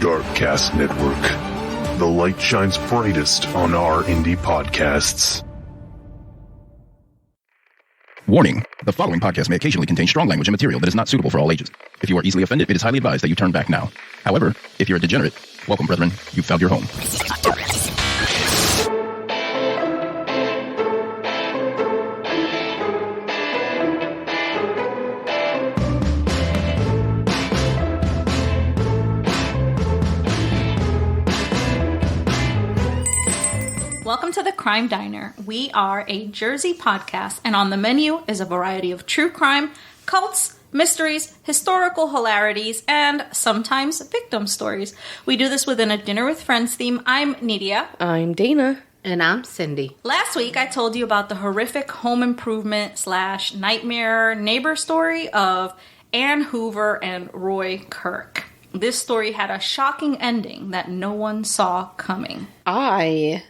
Darkcast Network. The light shines brightest on our indie podcasts. Warning. The following podcast may occasionally contain strong language and material that is not suitable for all ages. If you are easily offended, it is highly advised that you turn back now. However, if you're a degenerate, welcome, brethren. You've found your home. Welcome to the Crime Diner. We are a Jersey podcast, and on the menu is a variety of true crime, cults, mysteries, historical hilarities, and sometimes victim stories. We do this within a Dinner with Friends theme. I'm Nidia. I'm Dana. And I'm Cindy. Last week, I told you about the horrific home improvement / nightmare neighbor story of Ann Hoover and Roy Kirk. This story had a shocking ending that no one saw coming. I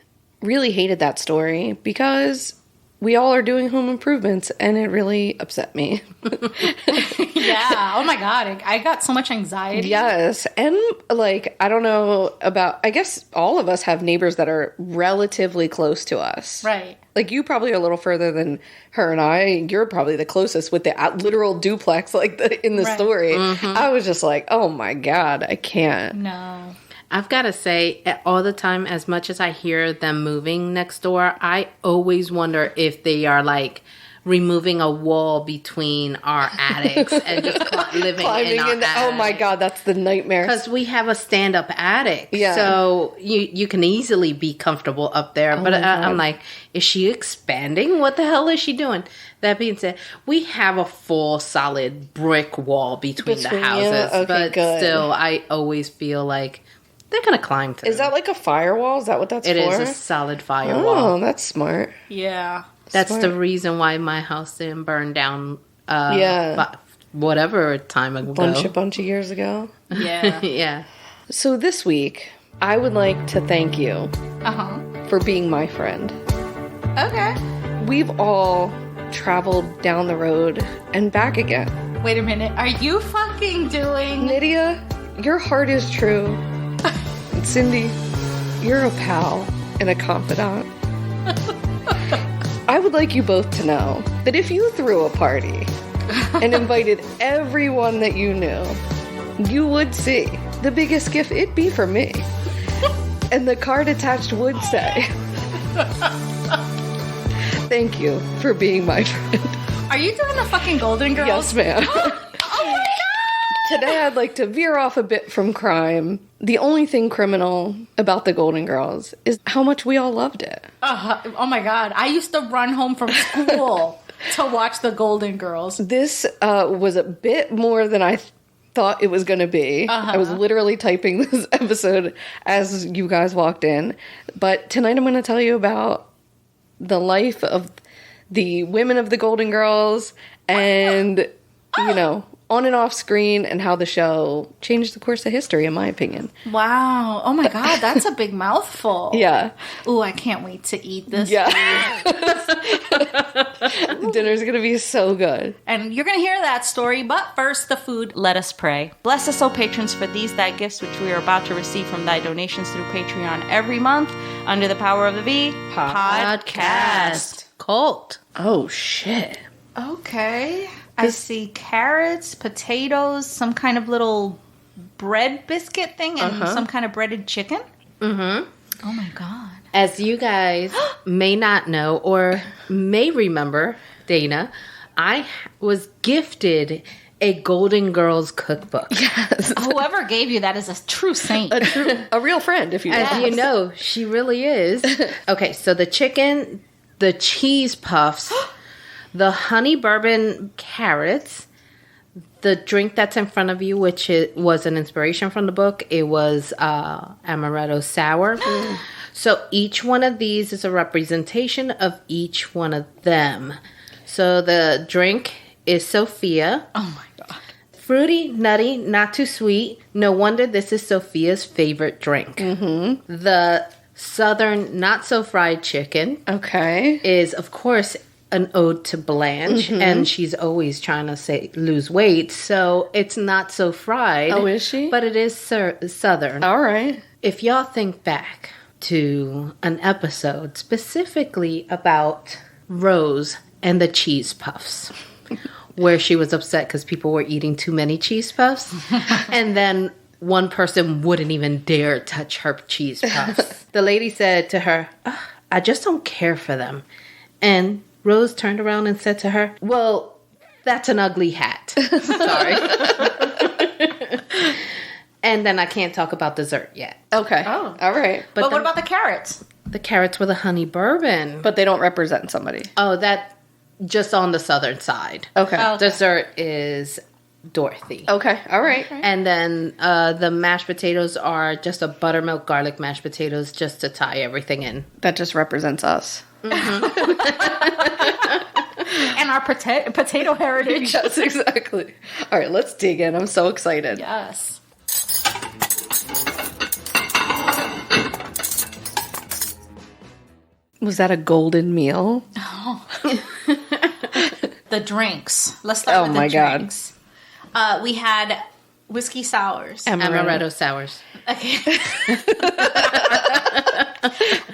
really hated that story because we all are doing home improvements and it really upset me. Yeah. Oh my God. I got so much anxiety. Yes. And I don't know about, I guess all of us have neighbors that are relatively close to us. Right. Like you probably are a little further than her and I. You're probably the closest with the literal duplex in the story. Mm-hmm. I was just like, oh my God, I can't. No. I've got to say, all the time, as much as I hear them moving next door, I always wonder if they are removing a wall between our attics and just living in our attic. Oh my God, that's the nightmare. Because we have a stand-up attic. Yeah. So you can easily be comfortable up there. But I'm like, is she expanding? What the hell is she doing? That being said, we have a full solid brick wall between the houses. Okay, but good. Still, I always feel like they're going to climb through. Is that like a firewall? Is that what that's for? It is a solid firewall. Oh, that's smart. Yeah. That's smart. the reason why my house didn't burn down whatever time ago. Bunch of years ago. Yeah. Yeah. So this week, I would like to thank you for being my friend. Okay. We've all traveled down the road and back again. Wait a minute. Are you fucking doing... Nydia, your heart is true. And Cindy, you're a pal and a confidant. I would like you both to know that if you threw a party and invited everyone that you knew, you would see the biggest gift it'd be for me. And the card attached would say, thank you for being my friend. Are you doing the fucking Golden Girls? Yes, ma'am. Oh my God! Today I'd like to veer off a bit from crime. The only thing criminal about the Golden Girls is how much we all loved it. Oh my God. I used to run home from school to watch the Golden Girls. This was a bit more than I thought it was going to be. I was literally typing this episode as you guys walked in. But tonight I'm going to tell you about the life of the women of the Golden Girls and, on and off screen, and how the show changed the course of history, in my opinion. Wow. Oh my God, that's a big mouthful. Yeah. Ooh, I can't wait to eat this. Yeah. Dinner's going to be so good. And you're going to hear that story, but first, the food. Let us pray. Bless us, O patrons, for these thy gifts, which we are about to receive from thy donations through Patreon every month, under the power of the V Podcast. Cult. Oh, shit. Okay. I see carrots, potatoes, some kind of little bread biscuit thing, and some kind of breaded chicken. Mm-hmm. Oh my God. As you guys may not know or may remember, Dana, I was gifted a Golden Girls Cookbook. Yes. Whoever gave you that is a true saint. A real friend, if you will. As you know, she really is. Okay, so the chicken, the cheese puffs, the honey bourbon carrots, the drink that's in front of you, which was an inspiration from the book, it was Amaretto Sours. So each one of these is a representation of each one of them. So the drink is Sophia. Oh my God. Fruity, nutty, not too sweet. No wonder this is Sophia's favorite drink. Mm-hmm. The Southern not so fried chicken. Okay. Is, of course, an ode to Blanche, and she's always trying to lose weight, so it's not so fried. Oh, is she? But it is Southern. All right. If y'all think back to an episode specifically about Rose and the cheese puffs, where she was upset because people were eating too many cheese puffs, and then one person wouldn't even dare touch her cheese puffs. The lady said to her, I just don't care for them. And Rose turned around and said to her, well, that's an ugly hat. Sorry. And then I can't talk about dessert yet. Okay. Oh. All right. But what about the carrots? The carrots were the honey bourbon. But they don't represent somebody. Oh, that just on the southern side. Okay. Oh. Dessert is Dorothy. Okay. All right. And then the mashed potatoes are just a buttermilk garlic mashed potatoes just to tie everything in. That just represents us. And our potato heritage. Yes, exactly. All right, let's dig in. I'm so excited. Yes. Was that a golden meal? The drinks. Let's start with the my God. drinks. We had whiskey sours. Amaretto Sours. Okay.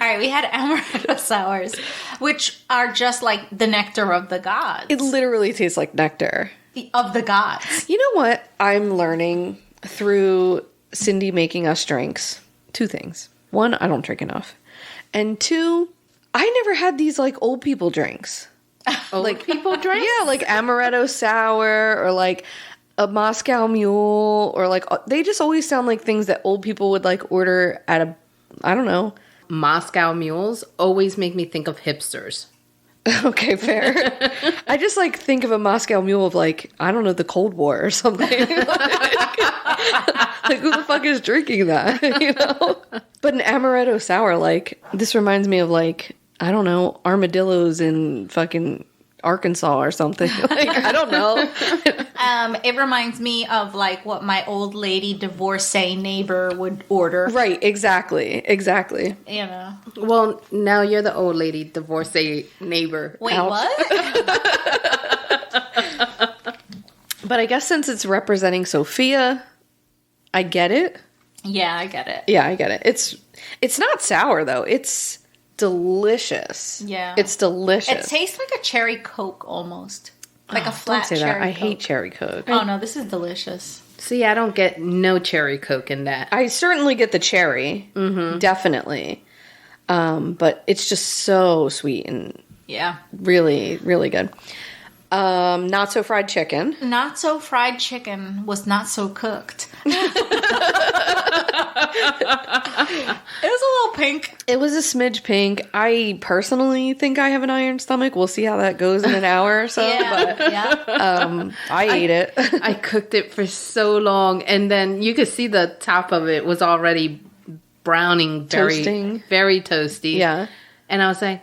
All right, we had Amaretto Sours, which are just like the nectar of the gods. It literally tastes like nectar. Of the gods. You know what I'm learning through Cindy making us drinks? Two things. One, I don't drink enough. And two, I never had these like old people drinks. Like people drink? Yeah, like Amaretto Sour or like a Moscow Mule or like they just always sound like things that old people would like order at a, I don't know. Moscow mules always make me think of hipsters. Okay, fair. I just like think of a Moscow Mule of like, I don't know, the Cold War or something. Like who the fuck is drinking that, you know? But an Amaretto Sour, like, this reminds me of like, I don't know, armadillos in fucking Arkansas or something. Like, I don't know. It reminds me of like what my old lady divorcee neighbor would order. Right, exactly. You know. Well, now you're the old lady divorcee neighbor. Wait, Ouch. what? But I guess since it's representing Sophia, I get it. Yeah, I get it. Yeah, I get it. It's not sour though. It's delicious. Yeah. It's delicious. It tastes like a cherry Coke almost. Like a Don't flat say cherry that. I Coke. hate cherry Coke. Oh no, this is delicious. See, I don't get no cherry Coke in that. I certainly get the cherry. Mm-hmm. Definitely. But it's just so sweet and Yeah. really, really good. Not so fried chicken. Not so fried chicken was not so cooked. It was a little pink. It was a smidge pink. I personally think I have an iron stomach. We'll see how that goes in an hour or so. Yeah, But yeah. I ate it. I cooked it for so long, and then you could see the top of it was already browning, Toasting. very toasty. Yeah. And I was like,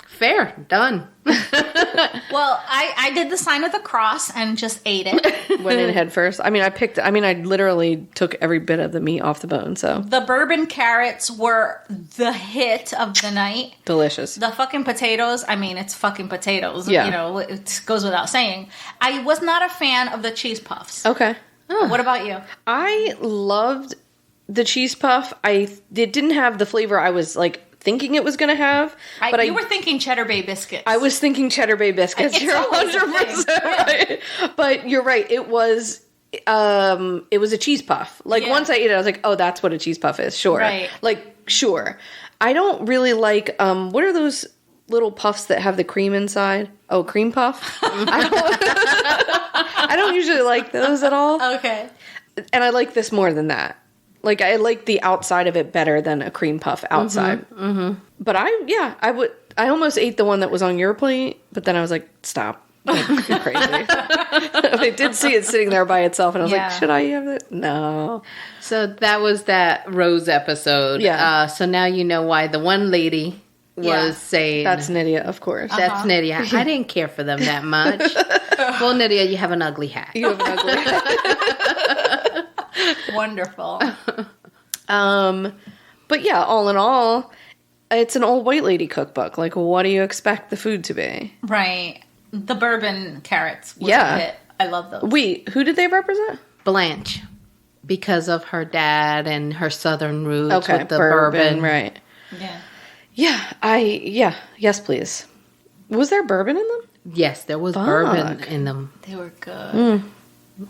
fair, done. Well, I did the sign of the cross and just ate it. Went in head first. I literally took every bit of the meat off the bone. So The bourbon carrots were the hit of the night. delicious. The fucking potatoes, it's fucking potatoes. Yeah. You know, it goes without saying. I was not a fan of the cheese puffs. Okay. What about you? I loved the cheese puff. It didn't have the flavor I was like thinking it was going to have. But You were thinking Cheddar Bay biscuits. I was thinking Cheddar Bay biscuits. It's You're always a 100% right. But you're right. It was a cheese puff. Like Yeah. once I ate it, I was like, oh, that's what a cheese puff is. Sure. Right. Like, sure. I don't really like, what are those little puffs that have the cream inside? Oh, cream puff? I don't usually like those at all. Okay. And I like this more than that. Like, I like the outside of it better than a cream puff outside. Mm-hmm. But I almost ate the one that was on your plate, but then I was like, stop. Like, you're crazy. I did see it sitting there by itself, and I was Yeah. like, should I have it? No. So that was that Rose episode. Yeah. So now you know why the one lady was Yeah. saying... That's Nydia, of course. That's Nydia. I didn't care for them that much. Well, Nydia, you have an ugly hat. You have an ugly Wonderful. But yeah, all in all, It's an old white lady cookbook. Like, what do you expect the food to be? Right. The bourbon carrots. Was Yeah. a hit. I love those. Wait, who did they represent? Blanche, because of her dad and her southern roots Okay, with the bourbon. right. Yeah. Yes, please. Was there bourbon in them? Yes, there was Fuck. bourbon in them. They were good.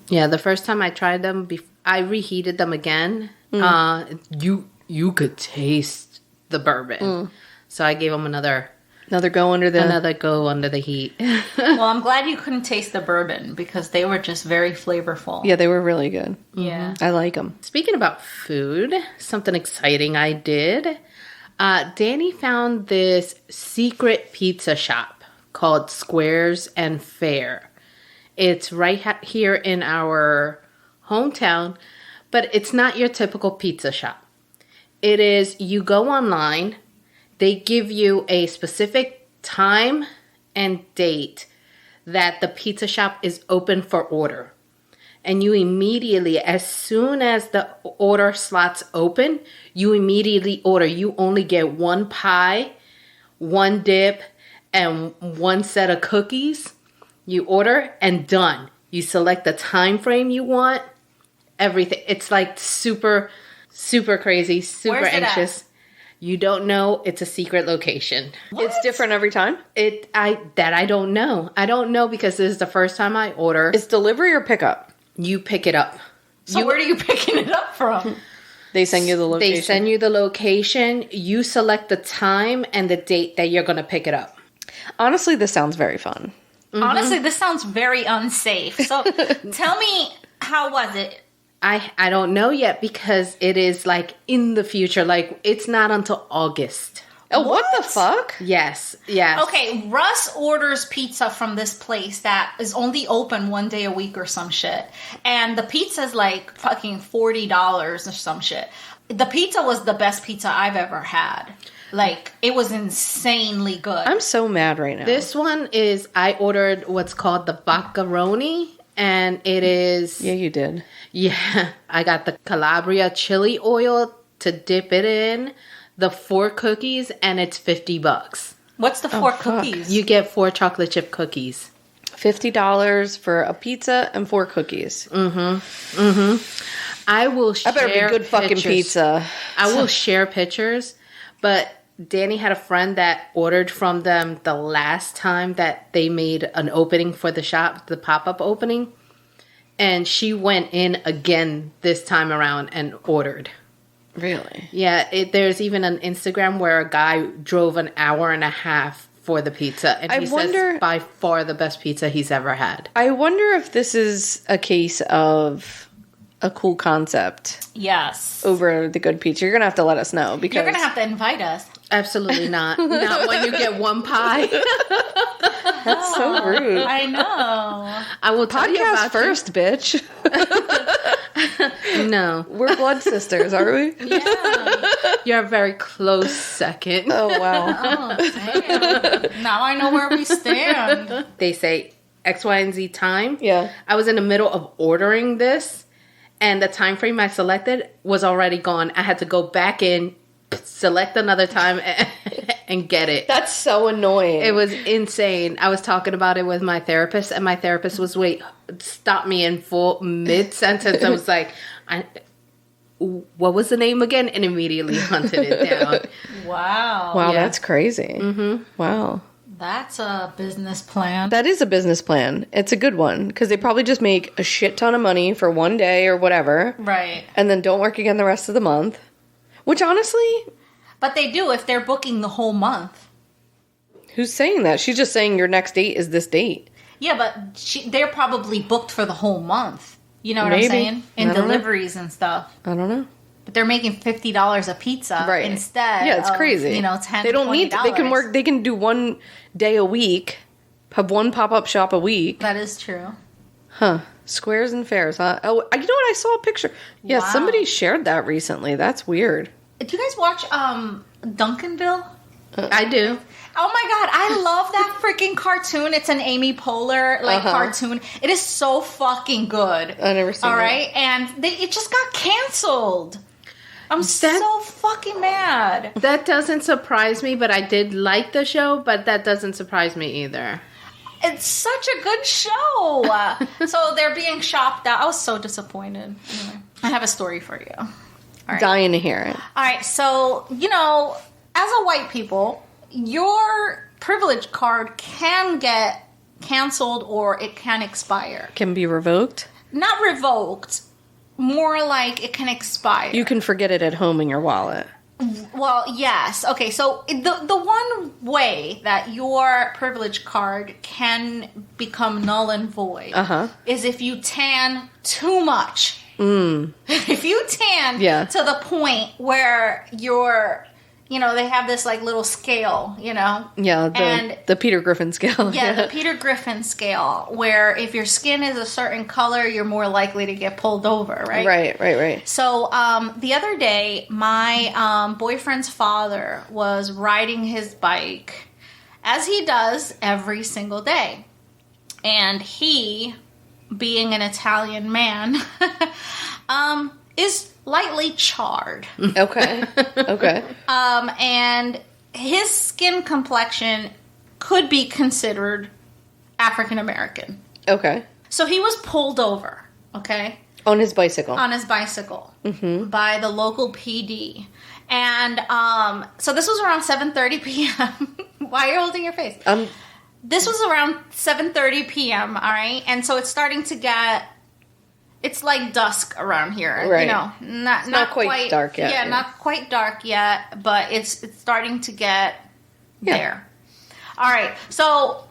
Yeah, the first time I tried them, I reheated them again. You could taste the bourbon, so I gave them another Go under the heat. Well, I'm glad you couldn't taste the bourbon because they were just very flavorful. Yeah, they were really good. Yeah. I like them. Speaking about food, something exciting I did. Danny found this secret pizza shop called Squares and Fair. It's right here in our hometown, but it's not your typical pizza shop. It is, you go online, they give you a specific time and date that the pizza shop is open for order. And you immediately, as soon as the order slots open, you immediately order. You only get one pie, one dip, and one set of cookies. You order and done. You select the time frame you want, everything. It's like super crazy, super Where's it anxious. You don't know. It's a secret location. It's different every time? I don't know. I don't know because this is the first time I order. It's delivery or pickup? You pick it up. So where are you picking it up from? They send you the location? They send you the location. You select the time and the date that you're going to pick it up. Honestly, this sounds very fun. Honestly, this sounds very unsafe. So tell me, how was it? I don't know yet because it is like in the future. Like it's not until August. Oh, what the fuck? Yes. Okay, Russ orders pizza from this place that is only open one day a week or some shit. And the pizza's like fucking $40 or some shit. The pizza was the best pizza I've ever had. Like, it was insanely good. I'm so mad right now. This one is, I ordered what's called the Baccaroni, and it is... Yeah, you did. Yeah, I got the Calabria chili oil to dip it in, the 4 cookies, and it's $50. What's the 4 cookies? You get 4 chocolate chip cookies. $50 for a pizza and 4 cookies. I will share I better be good fucking pictures. pizza. I will share pictures, but Danny had a friend that ordered from them the last time that they made an opening for the shop, the pop-up opening. And she went in again this time around and ordered. Really? Yeah, there's even an Instagram where a guy drove an hour and a half for the pizza. And he says by far the best pizza he's ever had. I wonder if this is a case of a cool concept Yes. over the good pizza. You're going to have to let us know. Because You're going to have to invite us. Absolutely not. Not when you get one pie. That's so rude. I know. I will tell you Podcast about first, bitch. you. No. We're blood sisters, are we? Yeah. You're a very close second. Oh, wow. Oh, damn. Now I know where we stand. They say X, Y, and Z time. Yeah. I was in the middle of ordering this, and the time frame I selected was already gone. I had to go back in, select another time, and get it. That's so annoying. It was insane. I was talking about it with my therapist, and my therapist was, stop me in full mid-sentence. I was like, what was the name again? And immediately hunted it down. Wow. Wow, Yeah. that's crazy. Mm-hmm. Wow. That's a business plan. That is a business plan. It's a good one because they probably just make a shit ton of money for one day or whatever. Right. And then don't work again the rest of the month. Which honestly, But they do if they're booking the whole month. who's saying that? She's just saying your next date is this date. Yeah, but they're probably booked for the whole month. You know what Maybe. I'm saying? In I don't know. deliveries and stuff. I don't know. But they're making $50 a pizza Right. instead. Yeah, it's of, crazy. $10. They don't need. $20. They can work. They can do one day a week. Have one pop-up shop a week. That is true. Huh. Squares and fairs, huh? Oh, you know what? I saw a picture. Yeah, Wow. somebody shared that recently. That's weird. Do you guys watch Duncanville? I do. Oh my god, I love that freaking cartoon. It's an Amy Poehler cartoon. It is so fucking good. I never seen All it. right, and it just got canceled. I'm so fucking mad. That doesn't surprise me, but I did like the show, but that doesn't surprise me either. It's such a good show. So they're being shopped out. I was so disappointed. Anyway, I have a story for you. All right. Dying to hear it. All right, so, as a white people, your privilege card can get canceled or it can expire. Can be revoked? Not revoked. More like it can expire. You can forget it at home in your wallet. Well, yes. Okay, so the one way that your privilege card can become null and void is if you tan too much. If you tan to the point where you're, they have this like little scale, Yeah, the Peter Griffin scale. Yeah, the Peter Griffin scale, where if your skin is a certain color, you're more likely to get pulled over, right? Right. So the other day, my boyfriend's father was riding his bike, as he does every single day. And he, being an Italian man, is lightly charred. Okay. And his skin complexion could be considered African American. Okay. So he was pulled over, okay? On his bicycle. By the local PD. And so this was around 7:30 p.m. Why are you holding your face? This was around 7:30 p.m., all right? And so it's starting to get... It's like dusk around here, right. Not quite dark yet. Yeah, not quite dark yet, but it's starting to get there. All right, so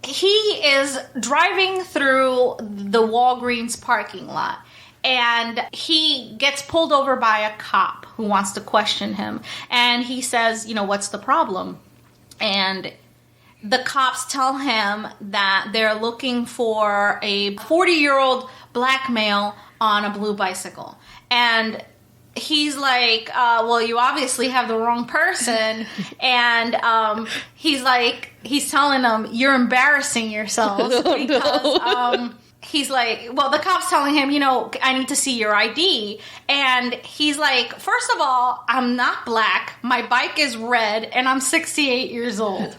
he is driving through the Walgreens parking lot, and he gets pulled over by a cop who wants to question him, and he says, what's the problem? And the cops tell him that they're looking for a 40-year-old black male on a blue bicycle. And he's like, well, you obviously have the wrong person. And he's telling them, you're embarrassing yourselves. Because he's like, well, the cop's telling him, I need to see your ID. And he's like, first of all, I'm not black. My bike is red, and I'm 68 years old.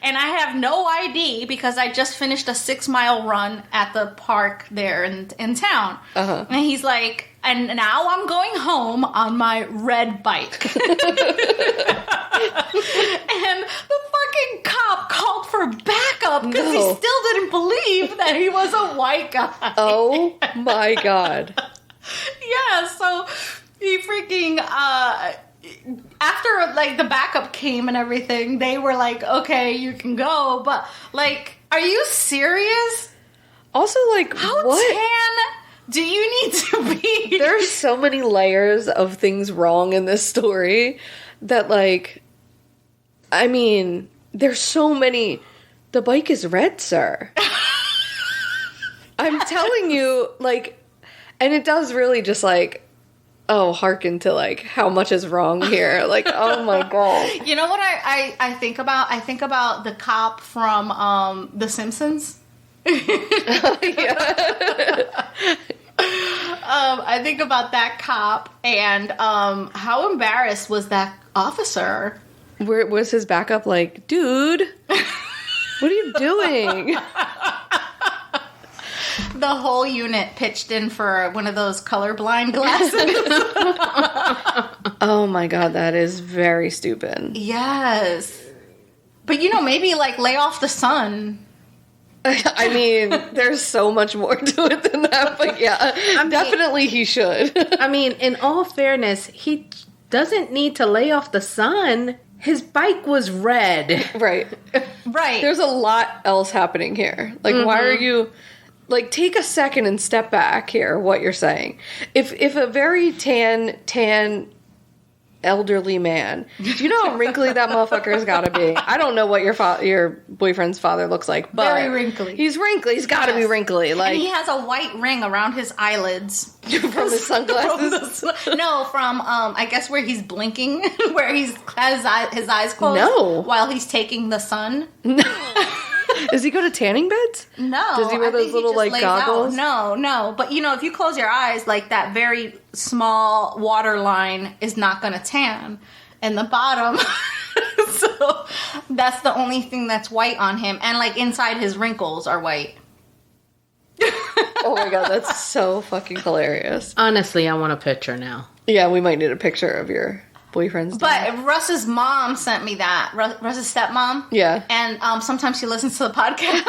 And I have no ID because I just finished a 6-mile run at the park there in town. And he's like, and now I'm going home on my red bike. And the fucking cop called for backup because he still didn't believe that he was a white guy. Oh my God. Yeah, so he freaking... after, the backup came and everything, they were like, okay, you can go. But, are you serious? Also, how what? tan do you need to be? There's so many layers of things wrong in this story that, there's so many... The bike is red, sir. I'm telling you, and it does really just, hearken to, how much is wrong here. Oh, my God. You know what I think about? I think about the cop from The Simpsons. I think about that cop and how embarrassed was that officer? Where was his backup dude, what are you doing? The whole unit pitched in for one of those colorblind glasses. Oh my God, that is very stupid. Yes. But maybe lay off the sun. There's so much more to it than that, but yeah, definitely he should. In all fairness, he doesn't need to lay off the sun. His bike was red. Right. There's a lot else happening here. Why are you... take a second and step back here, what you're saying. If a very tan elderly man, do you know how wrinkly that motherfucker's gotta be? I don't know what your boyfriend's father looks like, but... Very wrinkly. He's wrinkly. He's gotta be wrinkly. And he has a white ring around his eyelids. From his sunglasses? No, from, I guess where he's blinking, where he's has his eyes closed. No. While he's taking the sun. No. Does he go to tanning beds? No. Does he wear I think those little, just like, lays goggles? out. No. But, if you close your eyes, like, that very small water line is not going to tan. And the bottom... So, that's the only thing that's white on him. And, like, inside his wrinkles are white. Oh my god, that's so fucking hilarious. Honestly, I want a picture now. Yeah, we might need a picture of your boyfriend's dad. But Russ's mom sent me that. Russ's stepmom. Yeah. And sometimes she listens to the podcast.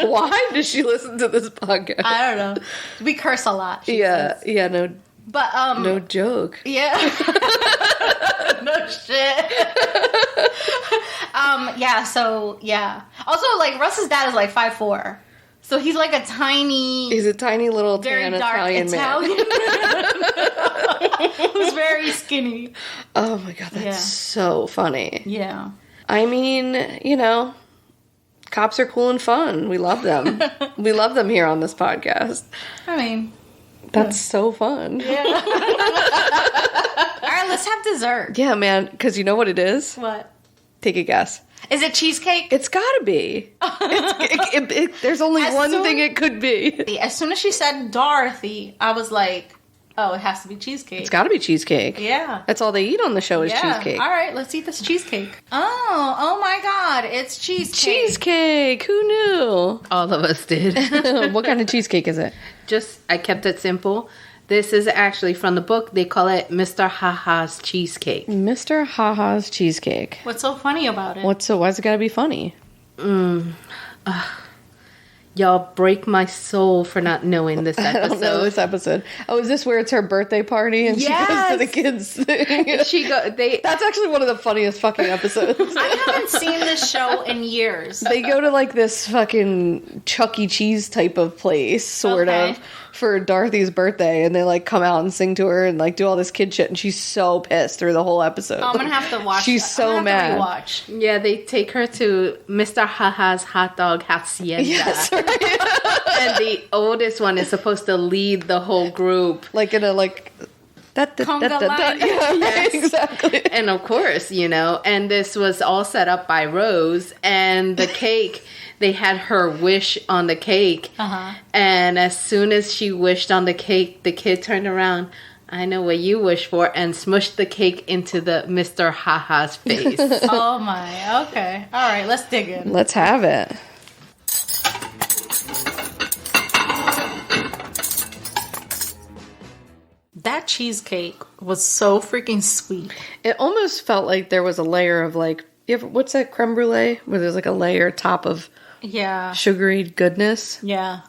Why does she listen to this podcast? I don't know. We curse a lot. She says. Yeah, no But no joke. Yeah. No shit. Yeah, so yeah. Also, like, Russ's dad is like 5'4". So he's like a tiny, He's a tiny little very tan dark Italian man. Who's very skinny. Oh my god, that's so funny. Yeah. I mean, cops are cool and fun. We love them. We love them here on this podcast. I mean, That's so fun. yeah. All right, let's have dessert. Yeah, man, because you know what it is? What? Take a guess. Is it cheesecake? It's gotta be. There's only one thing it could be. As soon as she said Dorothy, I was like, oh, it has to be cheesecake. It's gotta be cheesecake. Yeah. That's all they eat on the show is cheesecake. All right, let's eat this cheesecake. Oh my god, it's cheesecake. Cheesecake! Who knew? All of us did. What kind of cheesecake is it? I kept it simple. This is actually from the book. They call it Mr. Haha's Cheesecake. Mr. Haha's Cheesecake. What's so funny about it? Why's it gotta be funny? Y'all break my soul for not knowing this I don't know episode. this episode. Oh, is this where it's her birthday party and she goes to the kids thing? That's actually one of the funniest fucking episodes. I haven't seen this show in years. They go to like this fucking Chuck E. Cheese type of place, sort of, for Dorothy's birthday, and they like come out and sing to her and like do all this kid shit, and she's so pissed through the whole episode. Oh, I'm gonna have to watch. She's so mad. Watch. Yeah, they take her to Mr. Haha's hot dog hacienda. Yes, right. And the oldest one is supposed to lead the whole group. Like in a like Conga line. Yeah, right, exactly. And of course, and this was all set up by Rose, and the cake, they had her wish on the cake. And as soon as she wished on the cake, the kid turned around, I know what you wish for, and smushed the cake into the Mr. Haha's face. Oh my, okay. All right, let's dig in. Let's have it. That cheesecake was so freaking sweet. It almost felt like there was a layer of like, what's that creme brulee? Where there's like a layer top of sugary goodness. Yeah.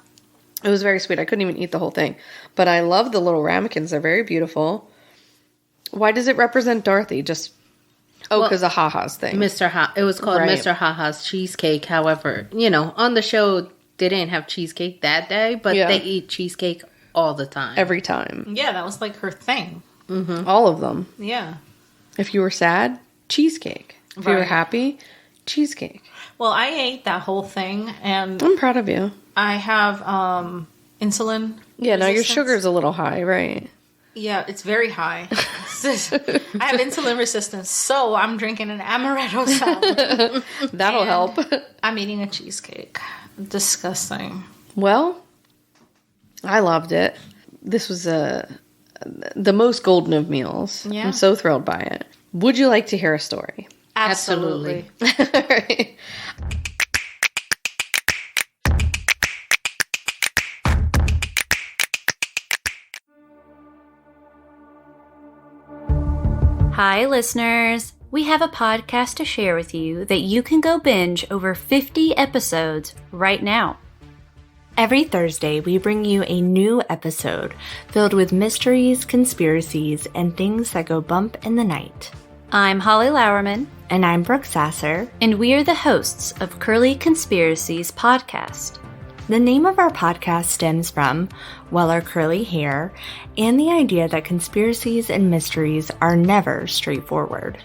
It was very sweet. I couldn't even eat the whole thing. But I love the little ramekins. They're very beautiful. Why does it represent Dorothy? Just, because of Haha's thing. It was called Right. Mr. Haha's Cheesecake. However, on the show, they didn't have cheesecake that day, but they eat cheesecake all the time. Every time. Yeah, that was like her thing. All of them. Yeah. If you were sad, cheesecake. If you were happy, cheesecake. Well, I ate that whole thing, and I'm proud of you. I have insulin. Yeah, now your resistance. sugar's a little high, right? Yeah, it's very high. I have insulin resistance, so I'm drinking an Amaretto Sours. That'll help. I'm eating a cheesecake. Disgusting. Well, I loved it. This was the most golden of meals. Yeah. I'm so thrilled by it. Would you like to hear a story? Absolutely. All right. Hi, listeners. We have a podcast to share with you that you can go binge over 50 episodes right now. Every Thursday, we bring you a new episode filled with mysteries, conspiracies, and things that go bump in the night. I'm Holly Lauerman. And I'm Brooke Sasser. And we are the hosts of Curly Conspiracies podcast. The name of our podcast stems from, well, our curly hair and the idea that conspiracies and mysteries are never straightforward.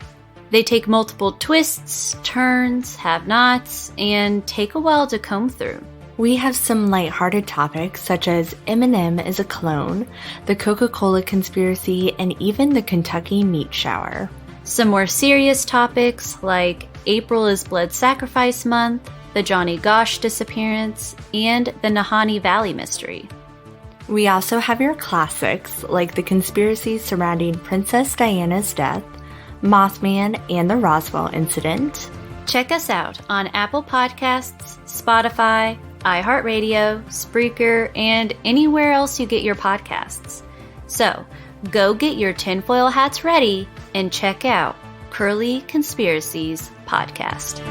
They take multiple twists, turns, have-nots, and take a while to comb through. We have some lighthearted topics such as Eminem is a clone, the Coca-Cola conspiracy, and even the Kentucky meat shower. Some more serious topics like April is Blood Sacrifice Month, the Johnny Gosh disappearance, and the Nahanni Valley mystery. We also have your classics like the conspiracies surrounding Princess Diana's death, Mothman, and the Roswell incident. Check us out on Apple Podcasts, Spotify, iHeartRadio, Spreaker, and anywhere else you get your podcasts. So, go get your tinfoil hats ready and check out Curly Conspiracies Podcast.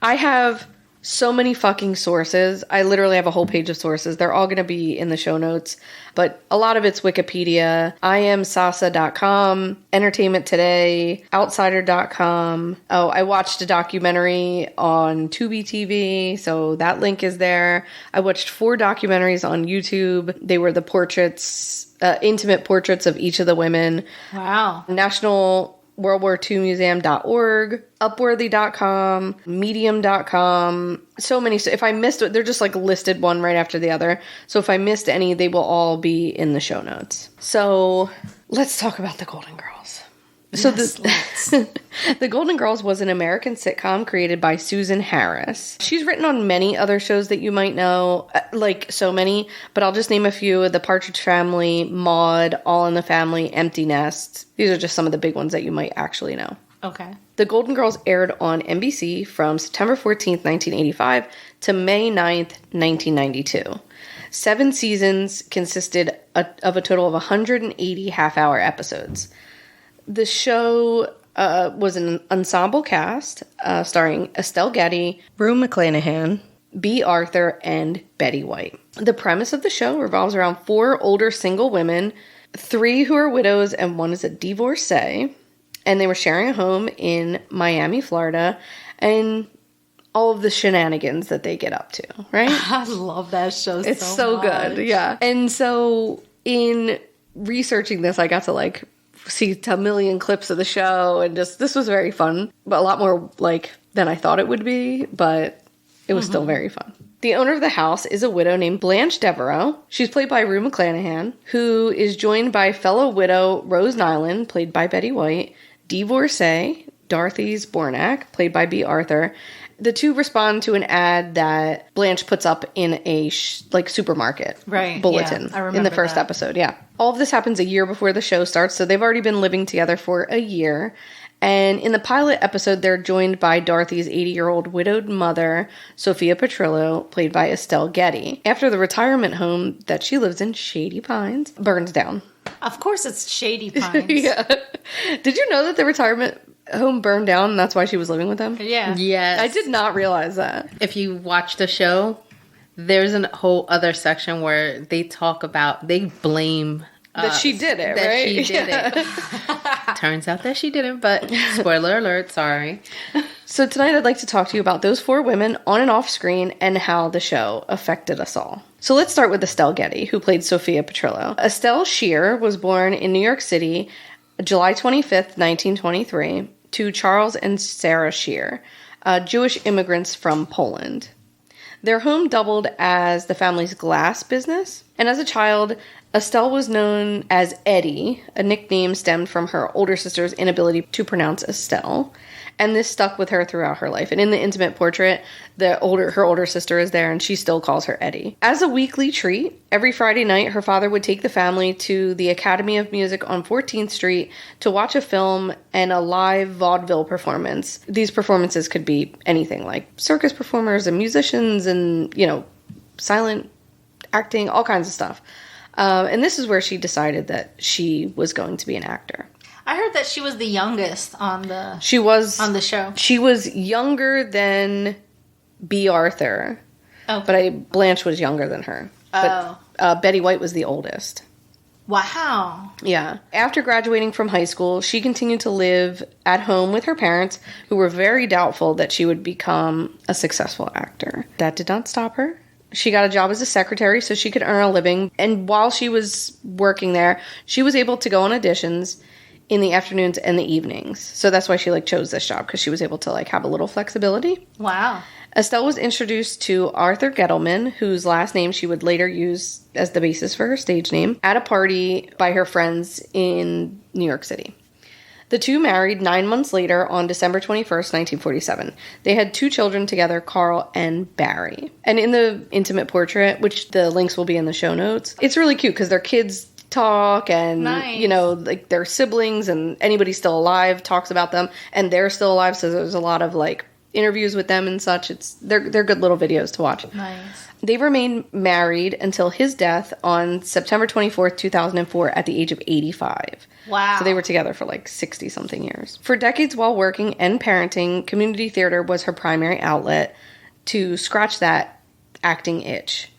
I have so many fucking sources. I literally have a whole page of sources. They're all going to be in the show notes, but a lot of it's Wikipedia, IamSasa.com, Entertainment Today, Outsider.com. Oh, I watched a documentary on Tubi TV, so that link is there. I watched 4 documentaries on YouTube. They were the portraits, intimate portraits of each of the women. Wow. National World War II Museum.org, Upworthy.com, Medium.com, so many. So if I missed it, they're just like listed one right after the other. So if I missed any, they will all be in the show notes. So let's talk about the Golden Girls. So the Golden Girls was an American sitcom created by Susan Harris. She's written on many other shows that you might know, like so many, but I'll just name a few. The Partridge Family, Maude, All in the Family, Empty Nest. These are just some of the big ones that you might actually know. Okay. The Golden Girls aired on NBC from September 14th, 1985 to May 9th, 1992. 7 seasons consisted of a total of 180 half-hour episodes. The show was an ensemble cast starring Estelle Getty, Rue McClanahan, B. Arthur, and Betty White. The premise of the show revolves around 4 older single women, 3 who are widows, and 1 is a divorcee. And they were sharing a home in Miami, Florida, and all of the shenanigans that they get up to, right? I love that show It's so good, yeah. And so in researching this, I got to like see a million clips of the show, and just this was very fun, but a lot more like than I thought it would be, but it was still very fun. The owner of the house is a widow named Blanche Devereaux. She's played by Rue McClanahan, who is joined by fellow widow Rose Nyland, played by Betty White, divorcee Dorothy Zbornak, played by B. Arthur. The two respond to an ad that Blanche puts up in a supermarket bulletin in the first episode. Yeah. All of this happens a year before the show starts, so they've already been living together for a year. And in the pilot episode, they're joined by Dorothy's 80-year-old widowed mother, Sophia Petrillo, played by Estelle Getty. After the retirement home that she lives in, Shady Pines, burns down. Of course it's Shady Pines. Yeah. Did you know that the retirement home burned down and that's why she was living with them? Yeah. Yes. I did not realize that. If you watch the show, there's a whole other section where they talk about, they blame that she did it, that right? she did it. Turns out that she didn't, but spoiler alert, sorry. So tonight I'd like to talk to you about those 4 women on and off screen and how the show affected us all. So let's start with Estelle Getty, who played Sophia Petrillo. Estelle Shear was born in New York City, July 25th, 1923, to Charles and Sarah Shear, Jewish immigrants from Poland. Their home doubled as the family's glass business, and as a child, Estelle was known as Eddie, a nickname stemmed from her older sister's inability to pronounce Estelle, and this stuck with her throughout her life. And in the intimate portrait, her older sister is there, and she still calls her Eddie. As a weekly treat, every Friday night, her father would take the family to the Academy of Music on 14th Street to watch a film and a live vaudeville performance. These performances could be anything, like circus performers and musicians and, silent acting, all kinds of stuff. And this is where she decided that she was going to be an actor. I heard that she was the youngest on the show. She was younger than B. Arthur, but Blanche was younger than her. Oh. But Betty White was the oldest. Wow. Yeah. After graduating from high school, she continued to live at home with her parents, who were very doubtful that she would become a successful actor. That did not stop her. She got a job as a secretary so she could earn a living. And while she was working there, she was able to go on auditions in the afternoons and the evenings. So that's why she chose this job, because she was able to have a little flexibility. Wow. Estelle was introduced to Arthur Gettleman, whose last name she would later use as the basis for her stage name, at a party by her friends in New York City. The two married 9 months later on December 21st, 1947. They had 2 children together, Carl and Barry. And in the intimate portrait, which the links will be in the show notes, it's really cute because their kids talk and, you know, like their siblings and anybody still alive talks about them and they're still alive. So there's a lot of like interviews with them and such. They're good little videos to watch. Nice. They remained married until his death on September 24th, 2004 at the age of 85. Wow. So they were together for like 60-something years. For decades while working and parenting, community theater was her primary outlet to scratch that acting itch.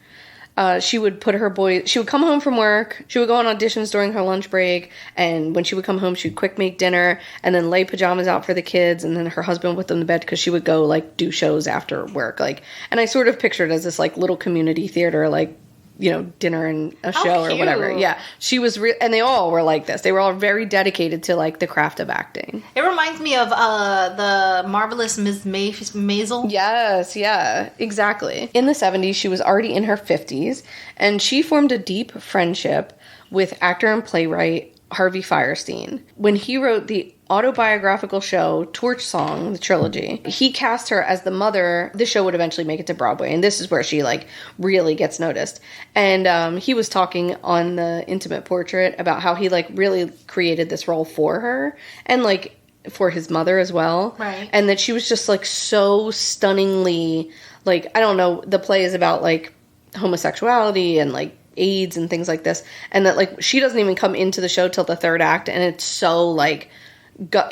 She would come home from work, she would go on auditions during her lunch break, and when she would come home, she'd quick make dinner, and then lay pajamas out for the kids, and then her husband would put them to bed, because she would go, like, do shows after work, like, and I sort of pictured it as this, like, little community theater, like, you know, dinner and a show or whatever. Yeah. She was and they all were like this. They were all very dedicated to, like, the craft of acting. It reminds me of the Marvelous Miss Maisel. Yes, yeah, exactly. In the 70s, she was already in her 50s, and she formed a deep friendship with actor and playwright Harvey Fierstein. When he wrote the autobiographical show Torch Song, the trilogy, he cast her as the mother. The show would eventually make it to Broadway, and this is where she like really gets noticed. And he was talking on the Intimate Portrait about how he like really created this role for her and like for his mother as well. Right. And that she was just like so stunningly, like, I don't know, the play is about like homosexuality and like AIDS and things like this, and that like she doesn't even come into the show till the 3rd act, and it's so like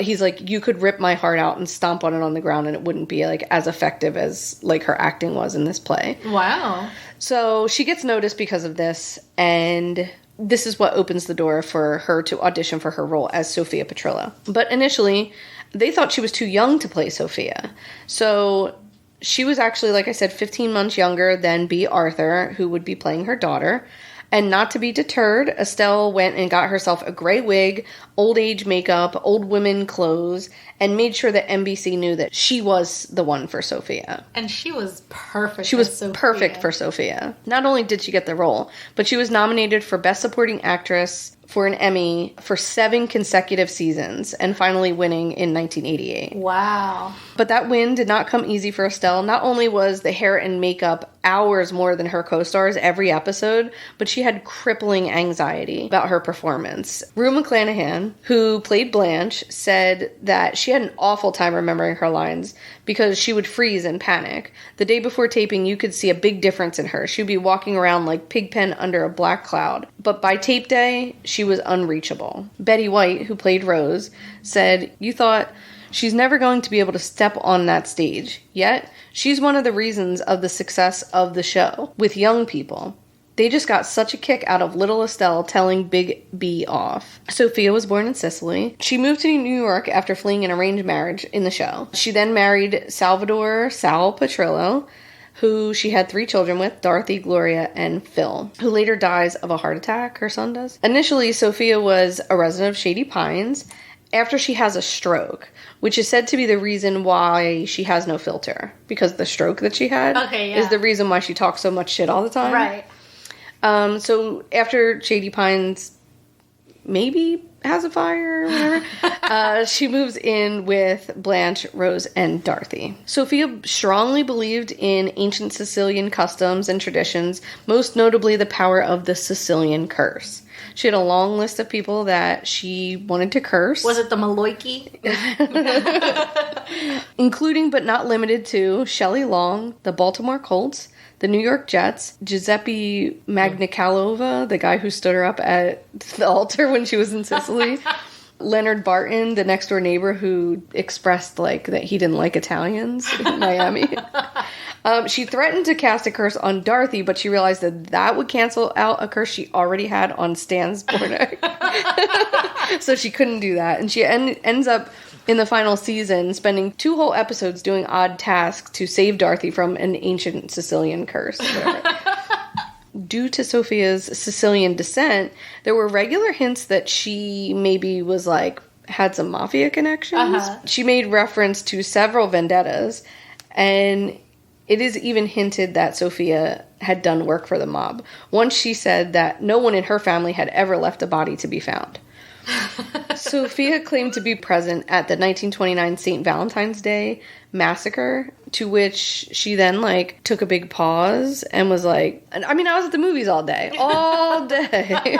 he's like, you could rip my heart out and stomp on it on the ground and it wouldn't be like as effective as like her acting was in this play. Wow. So she gets noticed because of this, and this is what opens the door for her to audition for her role as Sophia Petrillo. But initially they thought she was too young to play Sophia, so she was actually, like I said, 15 months younger than B. Arthur, who would be playing her daughter. And not to be deterred, Estelle went and got herself a gray wig, old age makeup, old women clothes, and made sure that NBC knew that she was the one for Sophia. And she was perfect. She was perfect for Sophia. Not only did she get the role, but she was nominated for Best Supporting Actress for an Emmy for 7 consecutive seasons, and finally winning in 1988. Wow. But that win did not come easy for Estelle. Not only was the hair and makeup hours more than her co-stars every episode, but she had crippling anxiety about her performance. Rue McClanahan, who played Blanche, said that she had an awful time remembering her lines because she would freeze and panic. The day before taping, you could see a big difference in her. She'd be walking around like Pigpen under a black cloud. But by tape day, she was unreachable. Betty White, who played Rose, said, "You thought she's never going to be able to step on that stage. Yet, she's one of the reasons of the success of the show with young people. They just got such a kick out of little Estelle telling Big B off." Sophia was born in Sicily. She moved to New York after fleeing an arranged marriage in the show. She then married Salvador Sal Petrillo, who she had 3 children with, Dorothy, Gloria, and Phil, who later dies of a heart attack, her son does. Initially, Sophia was a resident of Shady Pines after she has a stroke, which is said to be the reason why she has no filter, because the stroke that she had is the reason why she talks so much shit all the time. Right. So after Shady Pines maybe has a fire or whatever, she moves in with Blanche, Rose, and Dorothy. Sophia strongly believed in ancient Sicilian customs and traditions, most notably the power of the Sicilian curse. She had a long list of people that she wanted to curse. Was it the Maloiki? Including but not limited to Shelley Long, the Baltimore Colts, the New York Jets, Giuseppe Magnicalova, the guy who stood her up at the altar when she was in Sicily, Leonard Barton, the next door neighbor who expressed like that he didn't like Italians in Miami. She threatened to cast a curse on Dorothy, but she realized that would cancel out a curse she already had on Stan Spornick. So she couldn't do that. And she ends up in the final season spending 2 whole episodes doing odd tasks to save Dorothy from an ancient Sicilian curse. Due to Sophia's Sicilian descent, there were regular hints that she maybe was like had some mafia connections. She made reference to several vendettas, and It is even hinted that Sophia had done work for the mob. Once she said that no one in her family had ever left a body to be found. Sophia claimed to be present at the 1929 St. Valentine's Day massacre, to which she then, like, took a big pause and was like, I mean, I was at the movies all day. All day.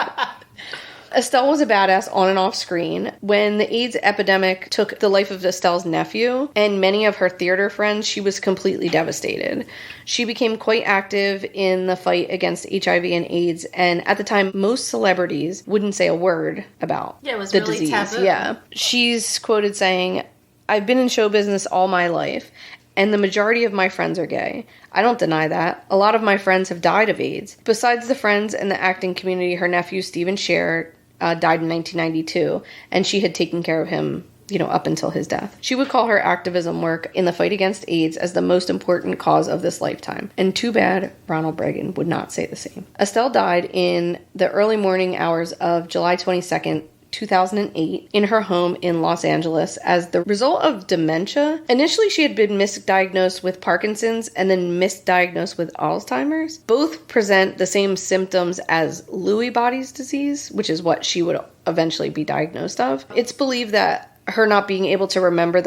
Estelle was a badass on and off screen. When the AIDS epidemic took the life of Estelle's nephew and many of her theater friends, she was completely devastated. She became quite active in the fight against HIV and AIDS, and at the time, most celebrities wouldn't say a word about it was the really disease. taboo. Yeah. She's quoted saying, "I've been in show business all my life, and the majority of my friends are gay. I don't deny that. A lot of my friends have died of AIDS. Besides the friends in the acting community, her nephew, Stephen Scher, died in 1992, and she had taken care of him, up until his death. She would call her activism work in the fight against AIDS as the most important cause of this lifetime. And too bad Ronald Reagan would not say the same." Estelle died in the early morning hours of July 22nd, 2008, in her home in Los Angeles as the result of dementia. Initially, she had been misdiagnosed with Parkinson's and then misdiagnosed with Alzheimer's. Both present the same symptoms as Lewy body's disease, which is what she would eventually be diagnosed of. It's believed that her not being able to remember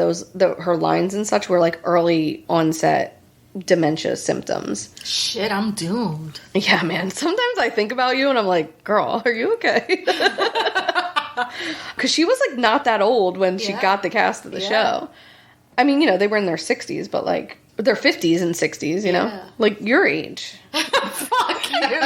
her lines and such were like early onset dementia symptoms. Shit, I'm doomed. Yeah, man. Sometimes I think about you and I'm like, girl, are you okay? Because she was like not that old when she got the cast of the show. I mean, they were in their 60s, but like their 50s and 60s, you know? Like your age. Fuck you.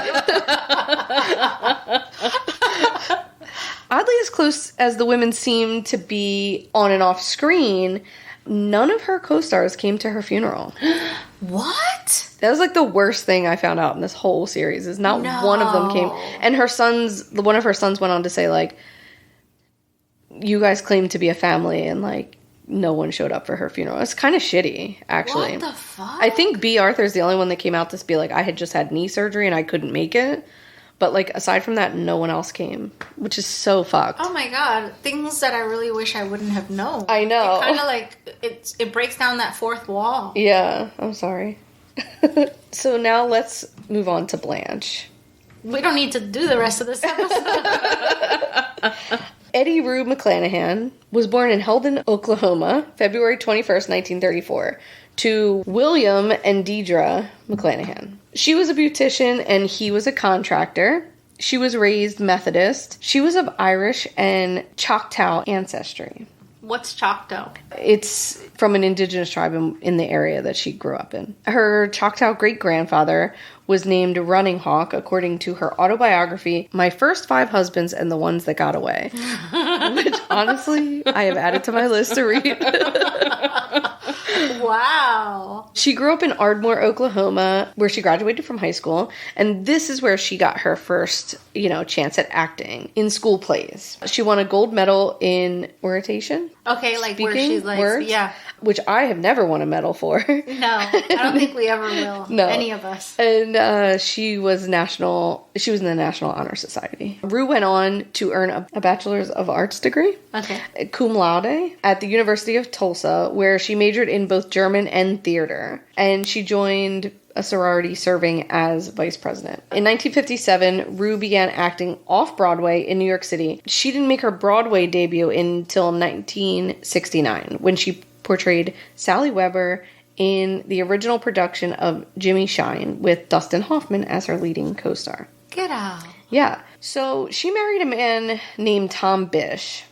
Oddly, as close as the women seemed to be on and off screen, none of her co-stars came to her funeral. What? That was like the worst thing I found out in this whole series, is not one of them came. And one of her sons went on to say, like, you guys claim to be a family and like no one showed up for her funeral. It's kind of shitty, actually. What the fuck? I think B. Arthur's the only one that came out to be like, I had just had knee surgery and I couldn't make it. But like aside from that, no one else came, which is so fucked. Oh my god, things that I really wish I wouldn't have known. I know. It kind of like it breaks down that fourth wall. Yeah, I'm sorry. So now let's move on to Blanche. We don't need to do the rest of this episode. Eddie Rue McClanahan was born in Helden, Oklahoma, February 21st, 1934, to William and Deidre McClanahan. She was a beautician and he was a contractor. She was raised Methodist. She was of Irish and Choctaw ancestry. What's Choctaw? It's from an indigenous tribe in the area that she grew up in. Her Choctaw great-grandfather was named Running Hawk, according to her autobiography, My First 5 Husbands and the Ones That Got Away. Which, honestly, I have added to my list to read. Wow. She grew up in Ardmore, Oklahoma, where she graduated from high school, and this is where she got her first, chance at acting in school plays. She won a gold medal in oration. Okay, like where Speaking she's like, words, yeah. Which I have never won a medal for. No, I don't think we ever will. No. Any of us. And she was in the National Honor Society. Rue went on to earn a Bachelor's of Arts degree. Okay. Cum laude at the University of Tulsa, where she majored in both German and theater. And she joined a sorority serving as vice president. In 1957, Rue began acting off-Broadway in New York City. She didn't make her Broadway debut until 1969, when she portrayed Sally Weber in the original production of Jimmy Shine with Dustin Hoffman as her leading co-star. Get out. Yeah. So she married a man named Tom Bish,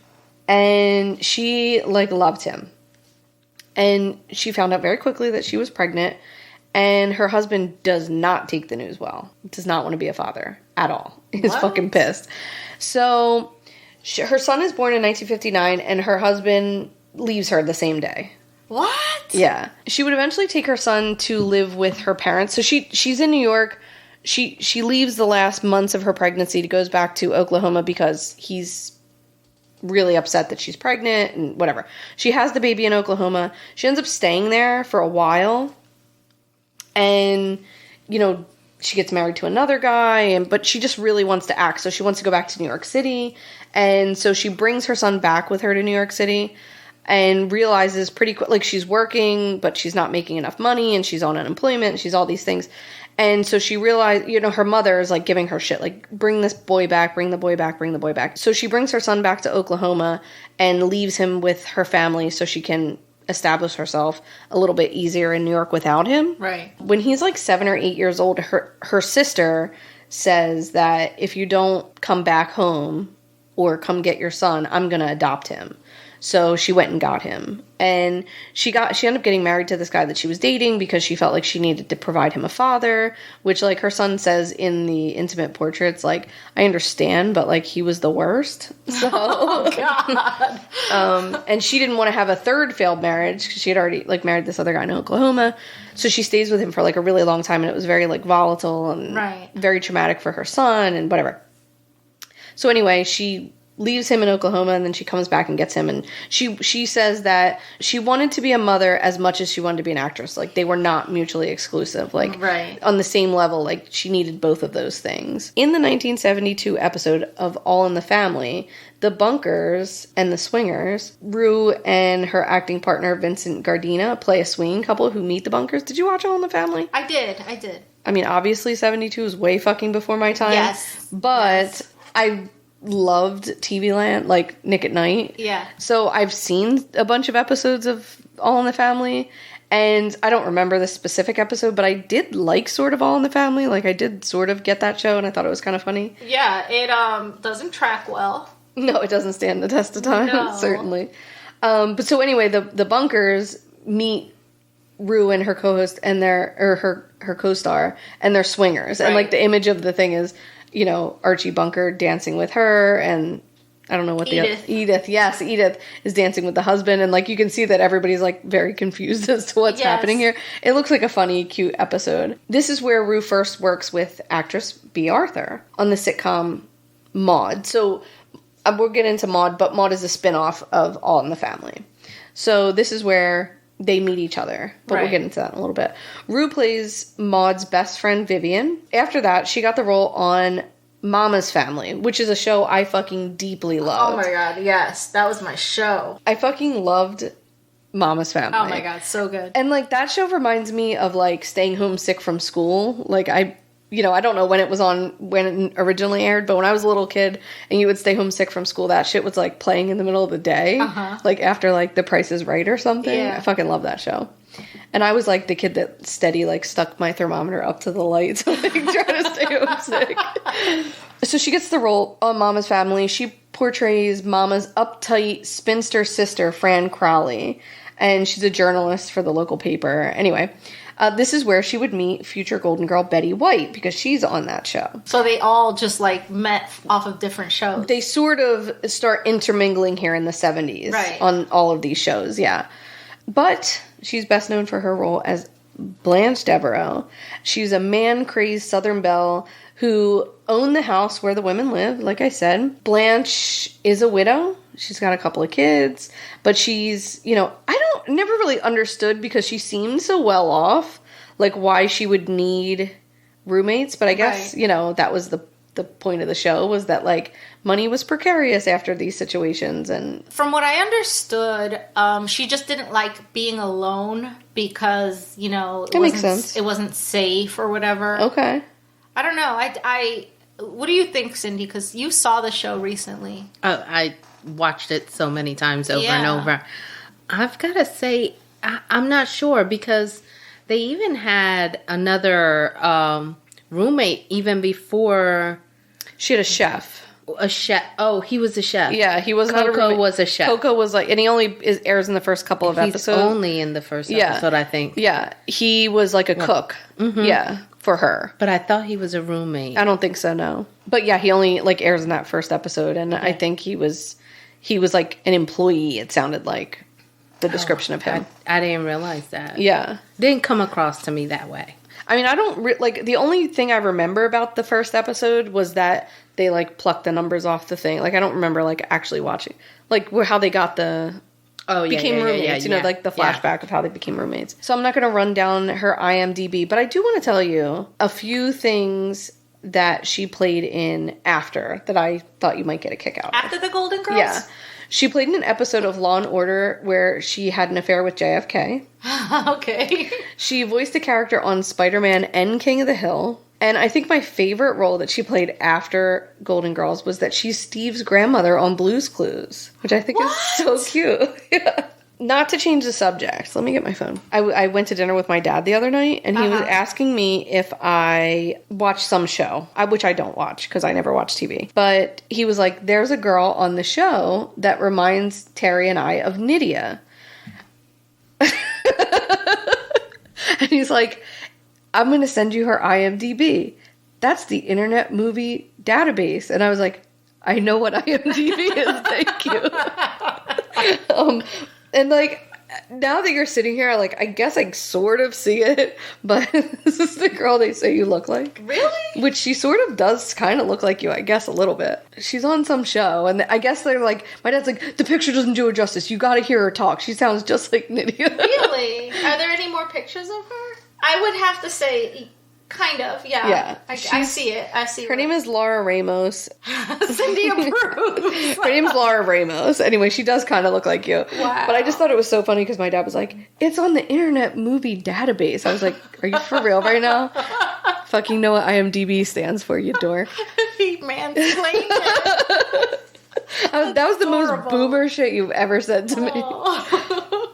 and she, loved him. And she found out very quickly that she was pregnant, and her husband does not take the news well. Does not want to be a father at all. He's fucking pissed. So her son is born in 1959, and her husband leaves her the same day. What? Yeah. She would eventually take her son to live with her parents. So she's in New York. She leaves the last months of her pregnancy to goes back to Oklahoma because he's really upset that she's pregnant and whatever. She has the baby in Oklahoma. She ends up staying there for a while. And, she gets married to another guy, but she just really wants to act. So she wants to go back to New York City. And so she brings her son back with her to New York City. and realizes pretty quick, like, she's working, but she's not making enough money, and she's on unemployment, and she's all these things. And so she realized, her mother is, like, giving her shit, like, bring this boy back, bring the boy back, bring the boy back. So she brings her son back to Oklahoma and leaves him with her family so she can establish herself a little bit easier in New York without him. Right. When he's, like, 7 or 8 years old, her sister says that if you don't come back home or come get your son, I'm going to adopt him. So she went and got him. And she ended up getting married to this guy that she was dating because she felt like she needed to provide him a father, which, like, her son says in the intimate portraits, like, I understand, but, like, he was the worst. So, God. And she didn't want to have a third failed marriage because she had already, like, married this other guy in Oklahoma. So she stays with him for, like, a really long time, and it was very, like, volatile and very traumatic for her son and whatever. So anyway, she leaves him in Oklahoma, and then she comes back and gets him, and she says that she wanted to be a mother as much as she wanted to be an actress. Like, they were not mutually exclusive, like, on the same level. Like, she needed both of those things. In the 1972 episode of All in the Family, the Bunkers and the Swingers, Rue and her acting partner Vincent Gardena play a swinging couple who meet the Bunkers. Did you watch All in the Family? I did. I mean, obviously 72 is way fucking before my time. Yes. But I loved TV Land, like Nick at Night. Yeah. So I've seen a bunch of episodes of All in the Family, and I don't remember the specific episode, but I did like sort of All in the Family. Like, I did sort of get that show, and I thought it was kind of funny. Yeah, it doesn't track well. No, it doesn't stand the test of time, No. certainly. But so anyway, the Bunkers meet Rue and her co-host and her co-star, and they're swingers. And, like, the image of the thing is, Archie Bunker dancing with her, and I don't know what Edith. Yes, Edith is dancing with the husband, and, like, you can see that everybody's, like, very confused as to what's happening here. It looks like a funny, cute episode. This is where Rue first works with actress Bea Arthur on the sitcom Maude. So we'll get into Maude, but Maude is a spin-off of All in the Family. So this is where they meet each other, but we'll get into that in a little bit. Rue plays Maude's best friend, Vivian. After that, she got the role on Mama's Family, which is a show I fucking deeply loved. Oh my God, yes. That was my show. I fucking loved Mama's Family. Oh my God, so good. And, like, that show reminds me of, like, staying home sick from school. Like, I don't know when it was on, when it originally aired, but when I was a little kid and you would stay home sick from school, that shit was, like, playing in the middle of the day. Like, after, like, The Price is Right or something. Yeah. I fucking love that show. And I was, like, the kid that steady, like, stuck my thermometer up to the light to, like, try to stay home sick. So she gets the role on Mama's Family. She portrays Mama's uptight spinster sister, Fran Crowley. And she's a journalist for the local paper. Anyway, this is where she would meet future Golden Girl Betty White, because she's on that show. So they all just, like, met off of different shows. They sort of start intermingling here in the 70s. Right. On all of these shows, yeah. But she's best known for her role as Blanche Devereaux. She's a man-crazed Southern belle who owned the house where the women live, like I said. Blanche is a widow. She's got a couple of kids, but she's, never really understood, because she seemed so well off, like, why she would need roommates. But I guess, that was the point of the show, was that, like, money was precarious after these situations. And from what I understood, she just didn't like being alone because, makes sense. It wasn't safe or whatever. Okay. I don't know. I what do you think, Cindy? Because you saw the show recently. I watched it so many times over and over. I've got to say, I'm not sure, because they even had another roommate even before. She had a chef. A chef. Oh, he was a chef. Yeah, he was not a Coco roommate. was a chef. Coco was like, and he only airs in the first couple of episodes. He's only in the first episode, I think. Yeah, he was like a cook. Mm-hmm. Yeah, for her. But I thought he was a roommate. I don't think so, no. But yeah, he only, like, airs in that first episode, and I think he was like an employee, it sounded like, the description of him. I didn't realize that. Yeah. Didn't come across to me that way. I mean, I don't, like, the only thing I remember about the first episode was that they, like, plucked the numbers off the thing. Like, I don't remember, like, actually watching, like, how they got became roommates, like the flashback of how they became roommates. So I'm not going to run down her IMDb, but I do want to tell you a few things that she played in after that I thought you might get a kick out of. After the Golden Girls? Yeah. She played in an episode of Law & Order where she had an affair with JFK. Okay. She voiced a character on Spider-Man and King of the Hill. And I think my favorite role that she played after Golden Girls was that she's Steve's grandmother on Blue's Clues, which I think is so cute. Yeah. Not to change the subject. Let me get my phone. I went to dinner with my dad the other night, and he was asking me if I watch some show, which I don't watch because I never watch TV. But he was like, there's a girl on the show that reminds Terry and I of Nydia. And he's like, I'm going to send you her IMDb. That's the Internet Movie Database. And I was like, I know what IMDb is. Thank you. And, like, now that you're sitting here, like, I guess I sort of see it, but this is the girl they say you look like. Really? Which she sort of does kind of look like you, I guess, a little bit. She's on some show, and I guess they're like, my dad's like, the picture doesn't do her justice. You gotta hear her talk. She sounds just like Nydia. Really? Are there any more pictures of her? I would have to say... Kind of, yeah. Yeah. I see it. I see her name is Laura Ramos. Cindy approves. Her name's Laura Ramos. Anyway, she does kind of look like you. Wow. But I just thought it was so funny because my dad was like, it's on the Internet Movie Database. I was like, are you for real right now? Fucking know what IMDb stands for, you dork. He mansplained it. That was the most boomer shit you've ever said to me.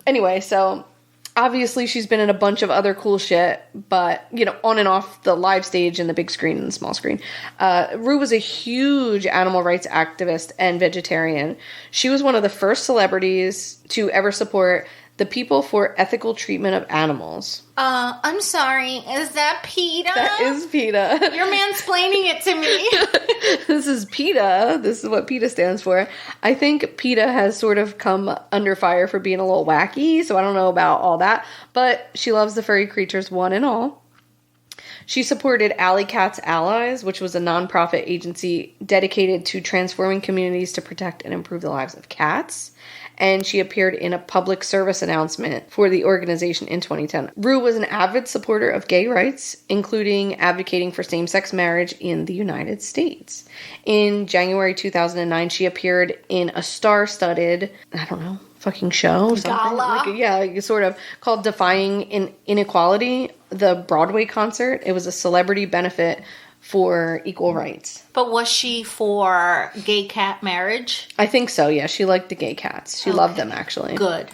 Anyway, so... Obviously, she's been in a bunch of other cool shit, but, you know, on and off the live stage and the big screen and the small screen. Rue was a huge animal rights activist and vegetarian. She was one of the first celebrities to ever support the People for Ethical Treatment of Animals. I'm sorry. Is that PETA? That is PETA. You're mansplaining it to me. This is PETA. This is what PETA stands for. I think PETA has sort of come under fire for being a little wacky, so I don't know about all that. But she loves the furry creatures, one and all. She supported Alley Cats Allies, which was a nonprofit agency dedicated to transforming communities to protect and improve the lives of cats. And she appeared in a public service announcement for the organization in 2010. Rue was an avid supporter of gay rights, including advocating for same-sex marriage in the United States. In January 2009, she appeared in a star-studded, I don't know, fucking show or something. Gala? Sort of, called Defying Inequality, the Broadway concert. It was a celebrity benefit for equal rights. But was she for gay cat marriage? I think so, yeah. She liked the gay cats. She loved them, actually. Good.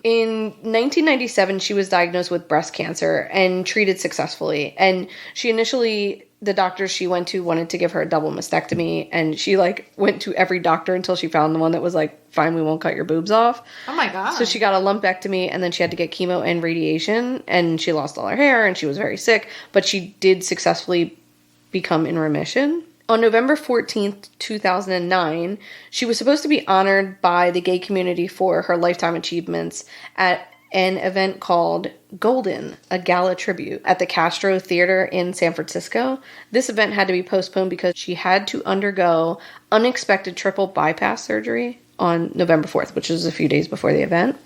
In 1997, she was diagnosed with breast cancer and treated successfully. And she initially, the doctors she went to wanted to give her a double mastectomy. And she, like, went to every doctor until she found the one that was like, fine, we won't cut your boobs off. Oh my God. So she got a lumpectomy, and then she had to get chemo and radiation. And she lost all her hair, and she was very sick. But she did successfully become in remission. On November 14th, 2009, she was supposed to be honored by the gay community for her lifetime achievements at an event called Golden, a gala tribute at the Castro Theater in San Francisco. This event had to be postponed because she had to undergo unexpected triple bypass surgery on November 4th, which was a few days before the event.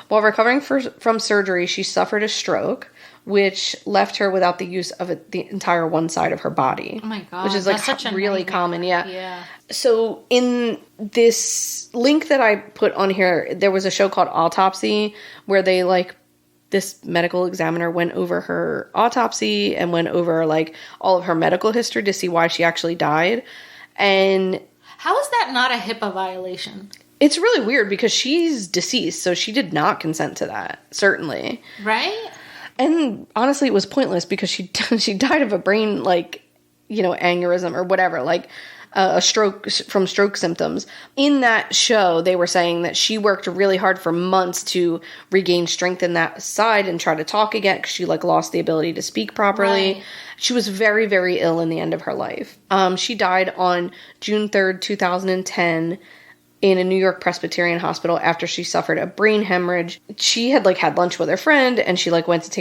While recovering from surgery, she suffered a stroke, which left her without the use of the entire one side of her body. Oh my God. Which is like such a really nightmare. common, yeah. Yeah. So in this link that I put on here, there was a show called Autopsy where they this medical examiner went over her autopsy and went over like all of her medical history to see why she actually died. And how is that not a HIPAA violation? It's really weird because she's deceased, so she did not consent to that, certainly. Right? And honestly, it was pointless because she died of a brain, aneurysm or whatever, a stroke from stroke symptoms. In that show, they were saying that she worked really hard for months to regain strength in that side and try to talk again because she lost the ability to speak properly. Right. She was very, very ill in the end of her life. She died on June 3rd, 2010. In a New York Presbyterian hospital after she suffered a brain hemorrhage. She had had lunch with her friend and she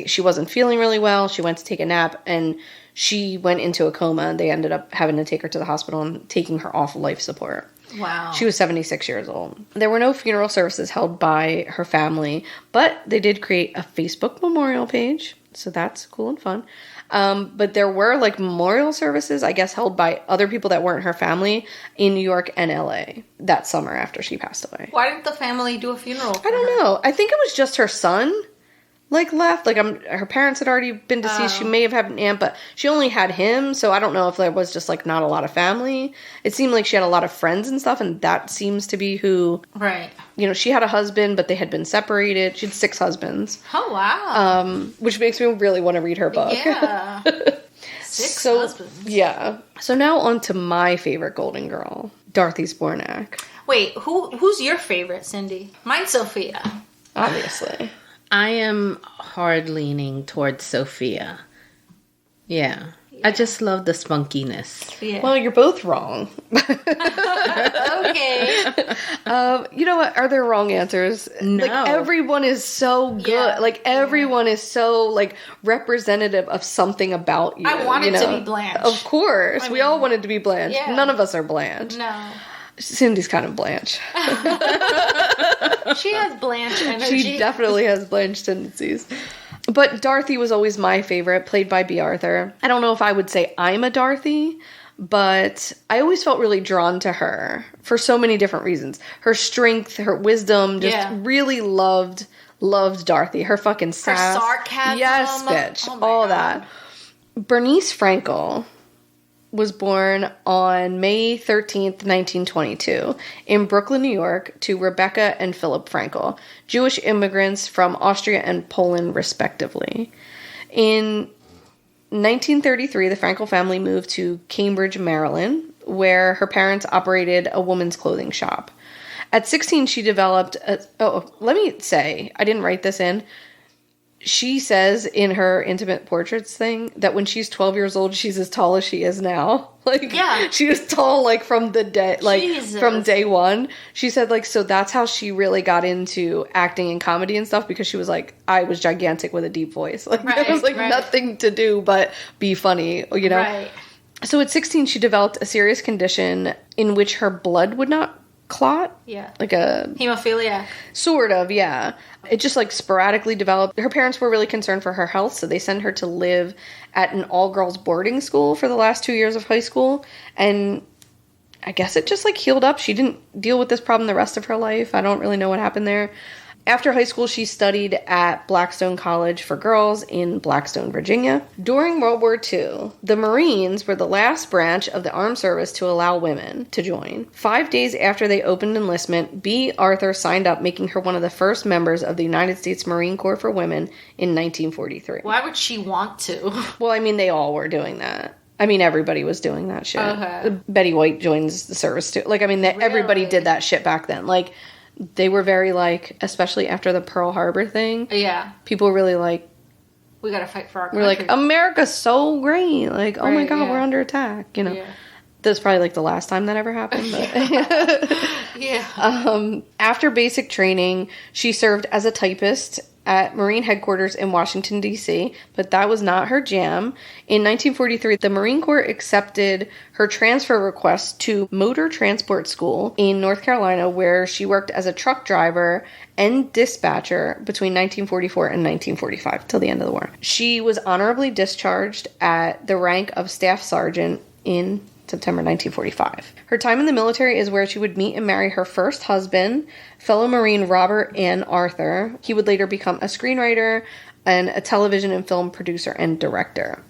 she wasn't feeling really well. She went to take a nap and she went into a coma and they ended up having to take her to the hospital and taking her off life support. Wow. She was 76 years old. There were no funeral services held by her family, but they did create a Facebook memorial page. So that's cool and fun. But there were like memorial services, I guess, held by other people that weren't her family in New York and LA that summer after she passed away. Why didn't the family do a funeral for I don't her? know. I think it was just her son, like, left. Like, her parents had already been deceased. She may have had an aunt, but she only had him, so I don't know if there was just, like, not a lot of family. It seemed like she had a lot of friends and stuff, and that seems to be who... Right. You know, she had a husband, but they had been separated. She had 6 husbands. Oh, wow. Which makes me really want to read her book. Yeah. 6 husbands. Yeah. So now on to my favorite Golden Girl, Dorothy Spornak. Wait, who's your favorite, Cindy? Mine's Sophia. Obviously. I am hard leaning towards Sophia. Yeah. I just love the spunkiness. Yeah. Well, you're both wrong. Okay. You know what? Are there wrong answers? No. Like, everyone is so good. Yeah. Like, everyone is so, like, representative of something about you. I wanted you to know? be Blanche. Of course. I we mean, all wanted to be Blanche. yeah. None of us are Blanche. No. Cindy's kind of Blanche. She has Blanche energy. She definitely has Blanche tendencies. But Dorothy was always my favorite, played by B. Arthur. I don't know if I would say I'm a Dorothy, but I always felt really drawn to her for so many different reasons. Her strength, her wisdom, just really loved Dorothy. Her fucking sass. Her sarcasm. Yes, bitch. Oh my all God. that. Bernice Frankel was born on May 13th, 1922, in Brooklyn, New York, to Rebecca and Philip Frankel, Jewish immigrants from Austria and Poland, respectively. In 1933, the Frankel family moved to Cambridge, Maryland, where her parents operated a woman's clothing shop. At 16, she developed let me say, I didn't write this in. She says in her intimate portraits thing that when she's 12 years old, she's as tall as she is now. Like, yeah. She was tall, like, from the day, like, Jesus. from day one. She said, like, so that's how she really got into acting and comedy and stuff, because she was like, I was gigantic with a deep voice. Like, there was, like, nothing to do but be funny, you know? Right. So at 16, she developed a serious condition in which her blood would not clot. Yeah. Like a... Hemophilia. Sort of, yeah. It just, like, sporadically developed. Her parents were really concerned for her health, so they sent her to live at an all-girls boarding school for the last 2 years of high school. And I guess it just, like, healed up. She didn't deal with this problem the rest of her life. I don't really know what happened there. After high school, she studied at Blackstone College for Girls in Blackstone, Virginia. During World War II, the Marines were the last branch of the armed service to allow women to join. 5 days after they opened enlistment, B. Arthur signed up, making her one of the first members of the United States Marine Corps for Women in 1943. Why would she want to? Well, I mean, they all were doing that. I mean, everybody was doing that shit. Okay. Betty White joins the service too. Like, I mean, everybody did that shit back then. Like, they were very, like, especially after the Pearl Harbor thing. Yeah. People were really like, we gotta fight for our country. we're like, America's so great. Like, oh my God, yeah. we're under attack. You know, Yeah. that's probably like the last time that ever happened. But Yeah. After basic training, she served as a typist at Marine headquarters in Washington, D.C., but that was not her jam. In 1943, the Marine Corps accepted her transfer request to Motor Transport School in North Carolina, where she worked as a truck driver and dispatcher between 1944 and 1945, till the end of the war. She was honorably discharged at the rank of Staff Sergeant in September 1945. Her time in the military is where she would meet and marry her first husband, fellow Marine Robert Ann Arthur. He would later become a screenwriter and a television and film producer and director.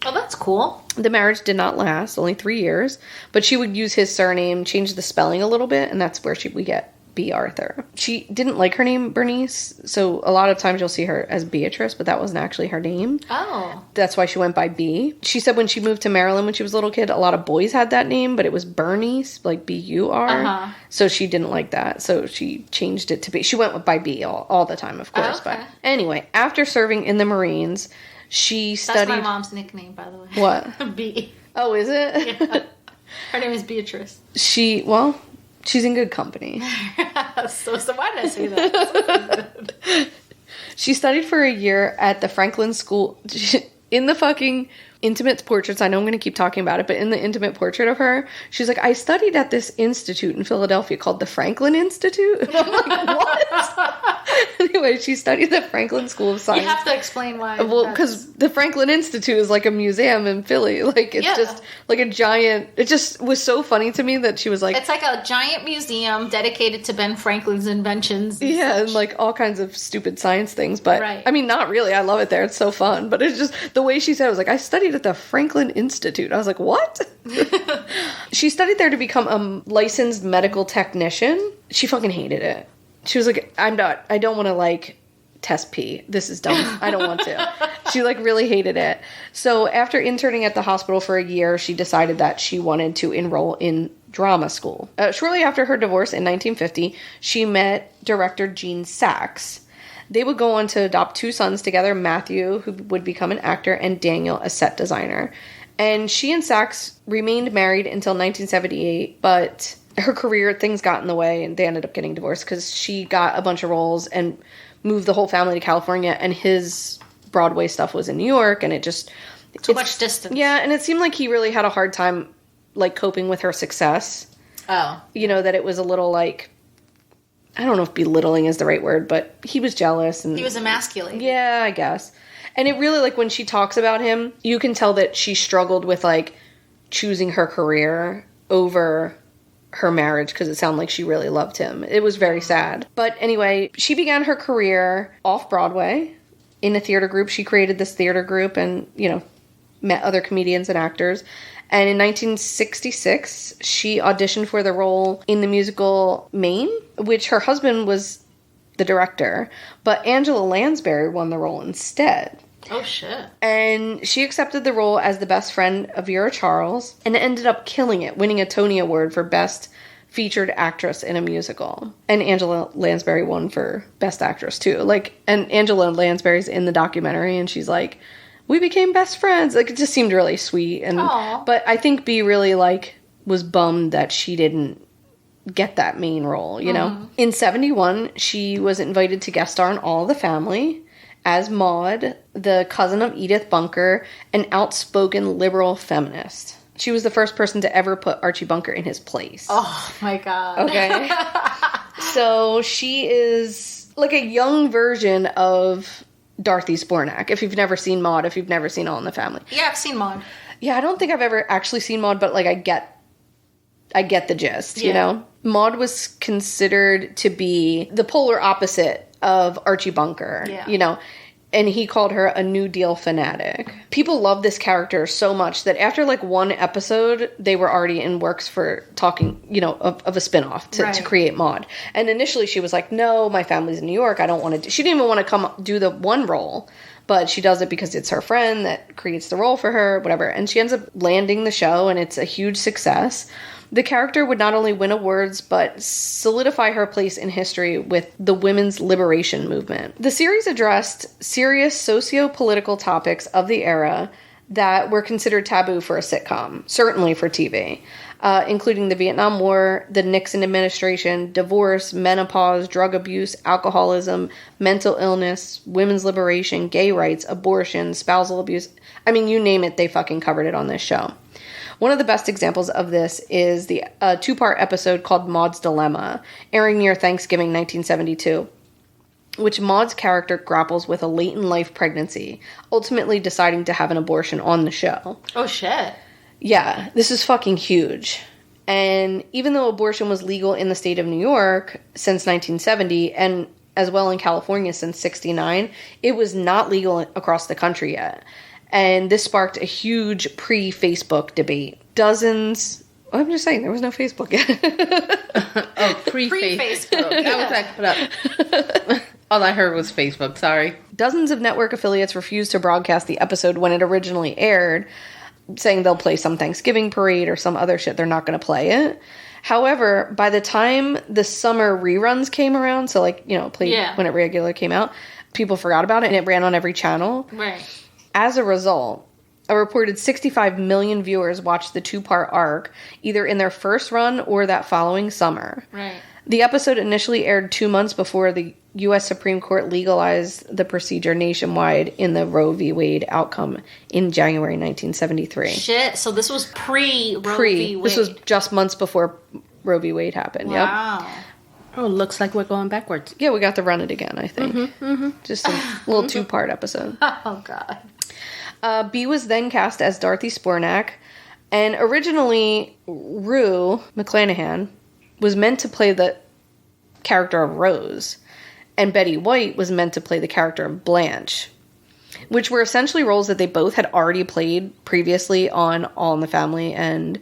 Oh, that's cool. The marriage did not last, only 3 years, but she would use his surname, change the spelling a little bit, and that's where we get B. Arthur. She didn't like her name Bernice, so a lot of times you'll see her as Beatrice, but that wasn't actually her name. Oh. That's why she went by B. She said when she moved to Maryland when she was a little kid, a lot of boys had that name, but it was Bernice, like B-U-R. Uh-huh. So she didn't like that, so she changed it to B. She went by B all the time, of course. okay. But anyway, after serving in the Marines, she studied... That's my mom's nickname, by the way. What? B. Oh, is it? Yeah. Her name is Beatrice. She's in good company. so why did I say that? She studied for a year at the Franklin School in intimate portraits, I know I'm going to keep talking about it, but in the intimate portrait of her, she's like, I studied at this institute in Philadelphia called the Franklin Institute. And I'm like, what? Anyway, she studied at Franklin School of Science. You have to explain why. Well, because the Franklin Institute is like a museum in Philly. Like, it's just like a giant... It just was so funny to me that she was like... It's like a giant museum dedicated to Ben Franklin's inventions. And like all kinds of stupid science things. But, I mean, not really. I love it there. It's so fun. But it's just... The way she said it was like, I studied at the Franklin Institute. I was like, what? She studied there to become a licensed medical technician. She fucking hated it. She was like, I don't want to like test pee. This is dumb. I don't want to. She like really hated it. So after interning at the hospital for a year, she decided that she wanted to enroll in drama school. Shortly after her divorce in 1950, she met director Gene Saks. They would go on to adopt 2 sons together, Matthew, who would become an actor, and Daniel, a set designer. And she and Saks remained married until 1978, but her career, things got in the way, and they ended up getting divorced because she got a bunch of roles and moved the whole family to California, and his Broadway stuff was in New York, and it's too much distance. Yeah, and it seemed like he really had a hard time, like, coping with her success. Oh. You know, that it was a little, like... I don't know if belittling is the right word, but he was jealous. And he was emasculated. Yeah, I guess. And it really, like, when she talks about him, you can tell that she struggled with, like, choosing her career over her marriage because it sounded like she really loved him. It was very sad. But anyway, she began her career off-Broadway in a theater group. She created this theater group and, you know, met other comedians and actors. And in 1966, she auditioned for the role in the musical Maine, which her husband was the director, but Angela Lansbury won the role instead. Oh, shit. And she accepted the role as the best friend of Vera Charles and ended up killing it, winning a Tony Award for Best Featured Actress in a Musical. And Angela Lansbury won for Best Actress, too. Like, and Angela Lansbury's in the documentary, and she's like... We became best friends. Like, it just seemed really sweet. And but I think Bea really, like, was bummed that she didn't get that main role, you know? In 71, she was invited to guest star in All in the Family as Maude, the cousin of Edith Bunker, an outspoken liberal feminist. She was the first person to ever put Archie Bunker in his place. Oh, my God. Okay. So she is, like, a young version of... Dorothy Spornak, if you've never seen Maude, if you've never seen All in the Family. Yeah, I've seen Maude. Yeah, I don't think I've ever actually seen Maude, but like I get the gist, you know? Maude was considered to be the polar opposite of Archie Bunker, you know? And he called her a New Deal fanatic. People love this character so much that after like one episode, they were already in works for talking, you know, of a spinoff to create Maude. And initially she was like, no, my family's in New York. I don't want to. She didn't even want to come do the one role, but she does it because it's her friend that creates the role for her, whatever. And she ends up landing the show, and it's a huge success. The character would not only win awards, but solidify her place in history with the women's liberation movement. The series addressed serious socio-political topics of the era that were considered taboo for a sitcom, certainly for TV, including the Vietnam War, the Nixon administration, divorce, menopause, drug abuse, alcoholism, mental illness, women's liberation, gay rights, abortion, spousal abuse. I mean, you name it, they fucking covered it on this show. One of the best examples of this is the 2-part episode called Maude's Dilemma, airing near Thanksgiving 1972, which Maude's character grapples with a late-in-life pregnancy, ultimately deciding to have an abortion on the show. Oh, shit. Yeah, this is fucking huge. And even though abortion was legal in the state of New York since 1970, and as well in California since 1969, it was not legal across the country yet. And this sparked a huge pre-Facebook debate. I'm just saying, there was no Facebook yet. Pre-Facebook. I was like, put up. All I heard was Facebook, sorry. Dozens of network affiliates refused to broadcast the episode when it originally aired, saying they'll play some Thanksgiving parade or some other shit. They're not going to play it. However, by the time the summer reruns came around, so like, you know, played when it regularly came out, people forgot about it and it ran on every channel. Right. As a result, a reported 65 million viewers watched the 2-part arc, either in their first run or that following summer. Right. The episode initially aired 2 months before the U.S. Supreme Court legalized the procedure nationwide in the Roe v. Wade outcome in January 1973. Shit, so this was pre-Roe v. Wade. This was just months before Roe v. Wade happened. Wow. Yep. Oh, looks like we're going backwards. Yeah, we got to run it again, I think. Just a little 2-part episode. Oh, God. Bea was then cast as Dorothy Spornak, and originally Rue McClanahan was meant to play the character of Rose, and Betty White was meant to play the character of Blanche, which were essentially roles that they both had already played previously on All in the Family and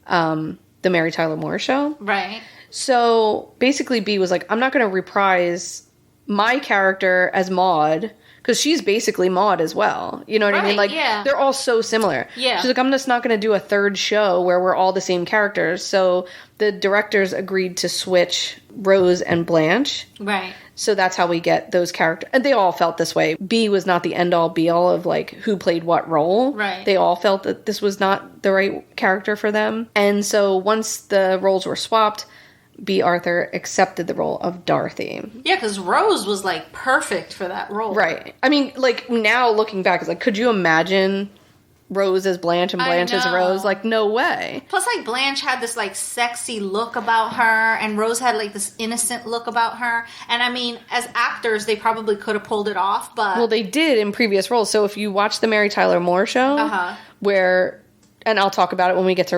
the Mary Tyler Moore Show. Right. So basically Bea was like, I'm not going to reprise my character as Maude, because she's basically Maude as well. You know what I mean? Like, they're all so similar. Yeah. She's like, I'm just not going to do a third show where we're all the same characters. So the directors agreed to switch Rose and Blanche. Right. So that's how we get those characters. And they all felt this way. Bea was not the end-all, be-all of, like, who played what role. Right. They all felt that this was not the right character for them. And so once the roles were swapped, Bea Arthur accepted the role of Dorothy. Yeah, because Rose was, like, perfect for that role. Right. I mean, like, now looking back, it's like, could you imagine Rose as Blanche and Blanche as Rose? Like, no way. Plus, like, Blanche had this, like, sexy look about her, and Rose had, like, this innocent look about her. And, I mean, as actors, they probably could have pulled it off, but... Well, they did in previous roles. So if you watch the Mary Tyler Moore Show, where... And I'll talk about it when we get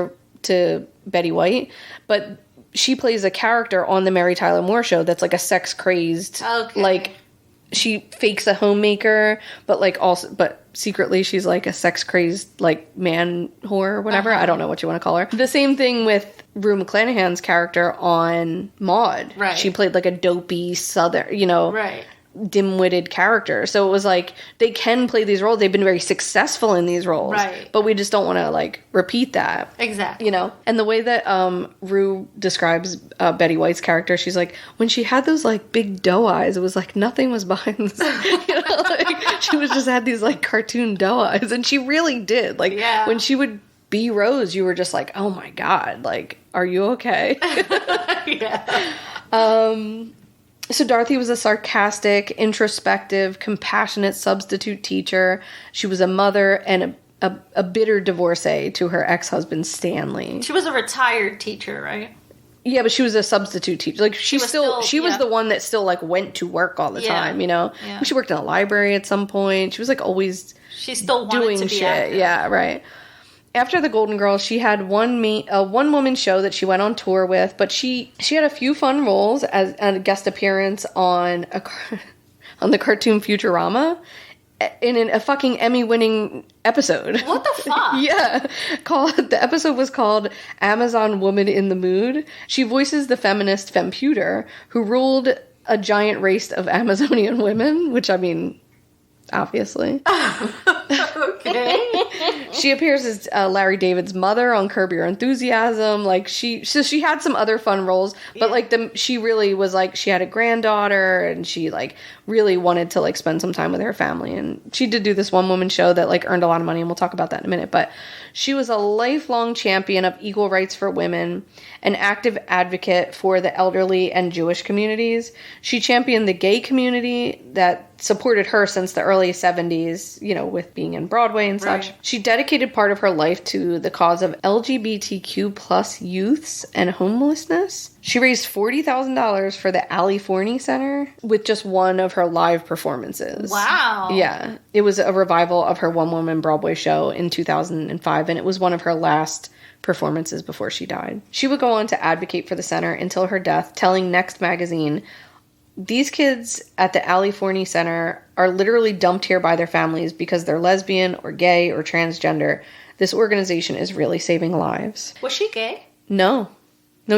to Betty White, but... She plays a character on the Mary Tyler Moore Show that's like a sex crazed, like she fakes a homemaker, but like also, but secretly she's like a sex crazed like man whore or whatever. I don't know what you want to call her. The same thing with Rue McClanahan's character on Maude. Right. She played like a dopey southern, you know, dim-witted character. So it was like they can play these roles. They've been very successful in these roles, but we just don't want to like repeat that. Exactly. You know, and the way that Rue describes Betty White's character, she's like, when she had those like big doe eyes, it was like nothing was behind the you know, like, she was just had these like cartoon doe eyes, and she really did. Like when she would be Rose, you were just like, oh my god, like, are you okay? So Dorothy was a sarcastic, introspective, compassionate substitute teacher. She was a mother and a bitter divorcee to her ex-husband, Stanley. She was a retired teacher, right? Yeah, but she was a substitute teacher. Like she was the one that still like went to work all the time, you know? Yeah. She worked in a library at some point. She was like always still doing to be shit. active. Yeah, right. After the Golden Girls, she had one woman show that she went on tour with, but she had a few fun roles as a guest appearance on the cartoon Futurama in a fucking Emmy-winning episode. What the fuck? Yeah. The episode was called Amazon Woman in the Mood. She voices the feminist Femputer, who ruled a giant race of Amazonian women, which, I mean, obviously. Okay. She appears as Larry David's mother on Curb Your Enthusiasm. Like she had some other fun roles, but like she really was like, she had a granddaughter and she like really wanted to like spend some time with her family. And she did do this one woman show that like earned a lot of money, and we'll talk about that in a minute. But she was a lifelong champion of equal rights for women, an active advocate for the elderly and Jewish communities. She championed the gay community that supported her since the early 70s, you know, with being in Broadway and such. Right. She dedicated part of her life to the cause of LGBTQ plus youths and homelessness. She raised $40,000 for the Ali Forney Center with just one of her live performances. Wow. Yeah. It was a revival of her one-woman Broadway show in 2005, and it was one of her last performances before she died. She would go on to advocate for the center until her death, telling Next magazine, "These kids at the Ali Forney Center are literally dumped here by their families because they're lesbian or gay or transgender. This organization is really saving lives." Was she gay? No,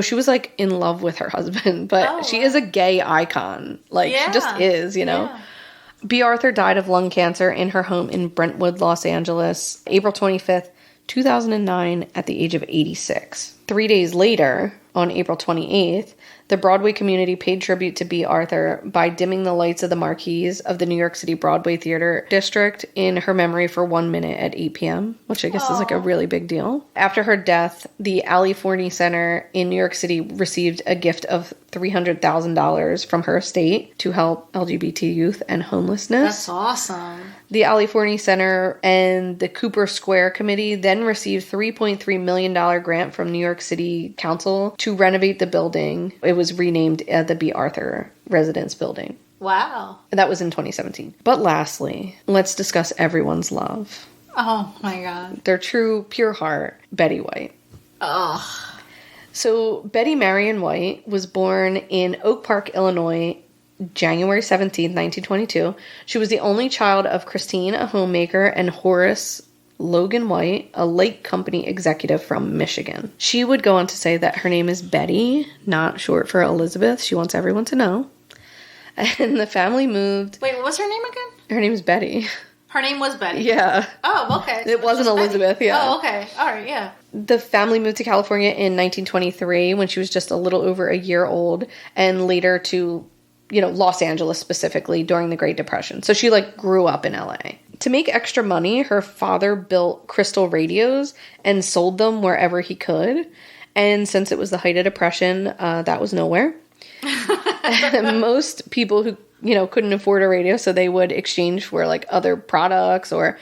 she was like in love with her husband, but she is a gay icon. Like she just is, you know. Yeah. Bea Arthur died of lung cancer in her home in Brentwood, Los Angeles, April 25th, 2009, at the age of 86. 3 days later, on April 28th, the Broadway community paid tribute to B. Arthur by dimming the lights of the marquees of the New York City Broadway Theater District in her memory for 1 minute at 8 p.m., which I guess is like a really big deal. After her death, the Ali Forney Center in New York City received a gift of $300,000 from her estate to help LGBT youth and homelessness. That's awesome. The Ali Forney Center and the Cooper Square Committee then received $3.3 million grant from New York City Council to renovate the building. It was renamed the B. Arthur Residence Building. Wow. That was in 2017. But lastly, let's discuss everyone's love. Oh my God. Their true, pure heart, Betty White. Oh. So Betty Marion White was born in Oak Park, Illinois, January 17th, 1922. She was the only child of Christine, a homemaker, and Horace Logan White, a light company executive from Michigan. She would go on to say that her name is Betty, not short for Elizabeth. She wants everyone to know. And the family moved. Wait, what was her name again? Her name is Betty. Her name was Betty? Yeah. Oh, okay. It wasn't Elizabeth, yeah. Oh, okay. All right, yeah. The family moved to California in 1923 when she was just a little over a year old, and later to, Los Angeles specifically during the Great Depression. So she grew up in LA. To make extra money, her father built crystal radios and sold them wherever he could. And since it was the height of Depression, that was nowhere. Most people who, couldn't afford a radio, so they would exchange for other products or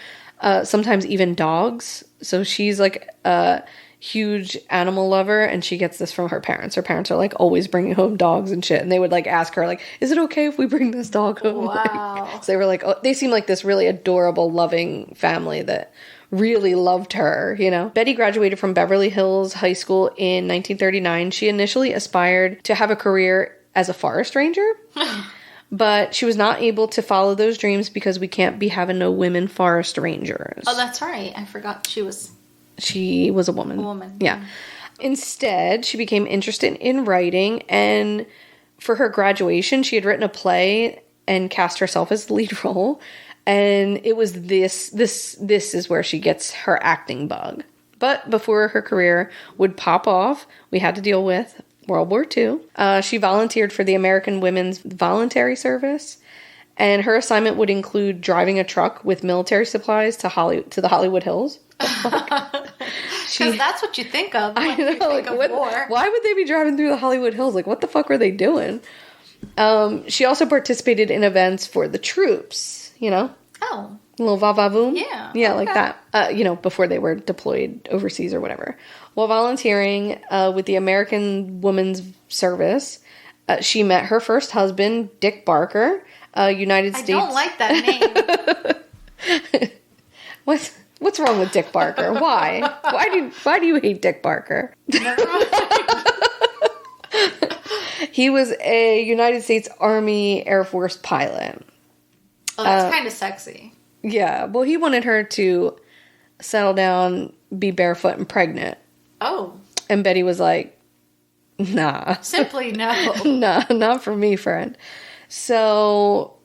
sometimes even dogs. So she's a huge animal lover, and she gets this from her parents. Her parents are always bringing home dogs and shit, and they would ask her is it okay if we bring this dog home? Wow. So they were they seem like this really adorable, loving family that really loved her, Betty graduated from Beverly Hills High School in 1939. She initially aspired to have a career as a forest ranger. But she was not able to follow those dreams because we can't be having no women forest rangers. Oh, that's right. I forgot she was a woman. A woman. Yeah. Instead, she became interested in writing, and for her graduation, she had written a play and cast herself as the lead role. And it was this is where she gets her acting bug. But before her career would pop off, we had to deal with World War II. She volunteered for the American Women's Voluntary Service, and her assignment would include driving a truck with military supplies to the Hollywood Hills. Because that's what you think of. I know. War. Why would they be driving through the Hollywood Hills? What the fuck were they doing? She also participated in events for the troops, Oh. A little va-va-voom? Yeah. Yeah, okay. like that. Before they were deployed overseas or whatever. While volunteering with the American Women's Service, she met her first husband, Dick Barker, United States... I don't like that name. What's wrong with Dick Barker? Why? Why do you hate Dick Barker? He was a United States Army Air Force pilot. Oh, that's kind of sexy. Yeah, well, he wanted her to settle down, be barefoot and pregnant. Oh. And Betty was like, nah. Simply no. Nah, not for me, friend. So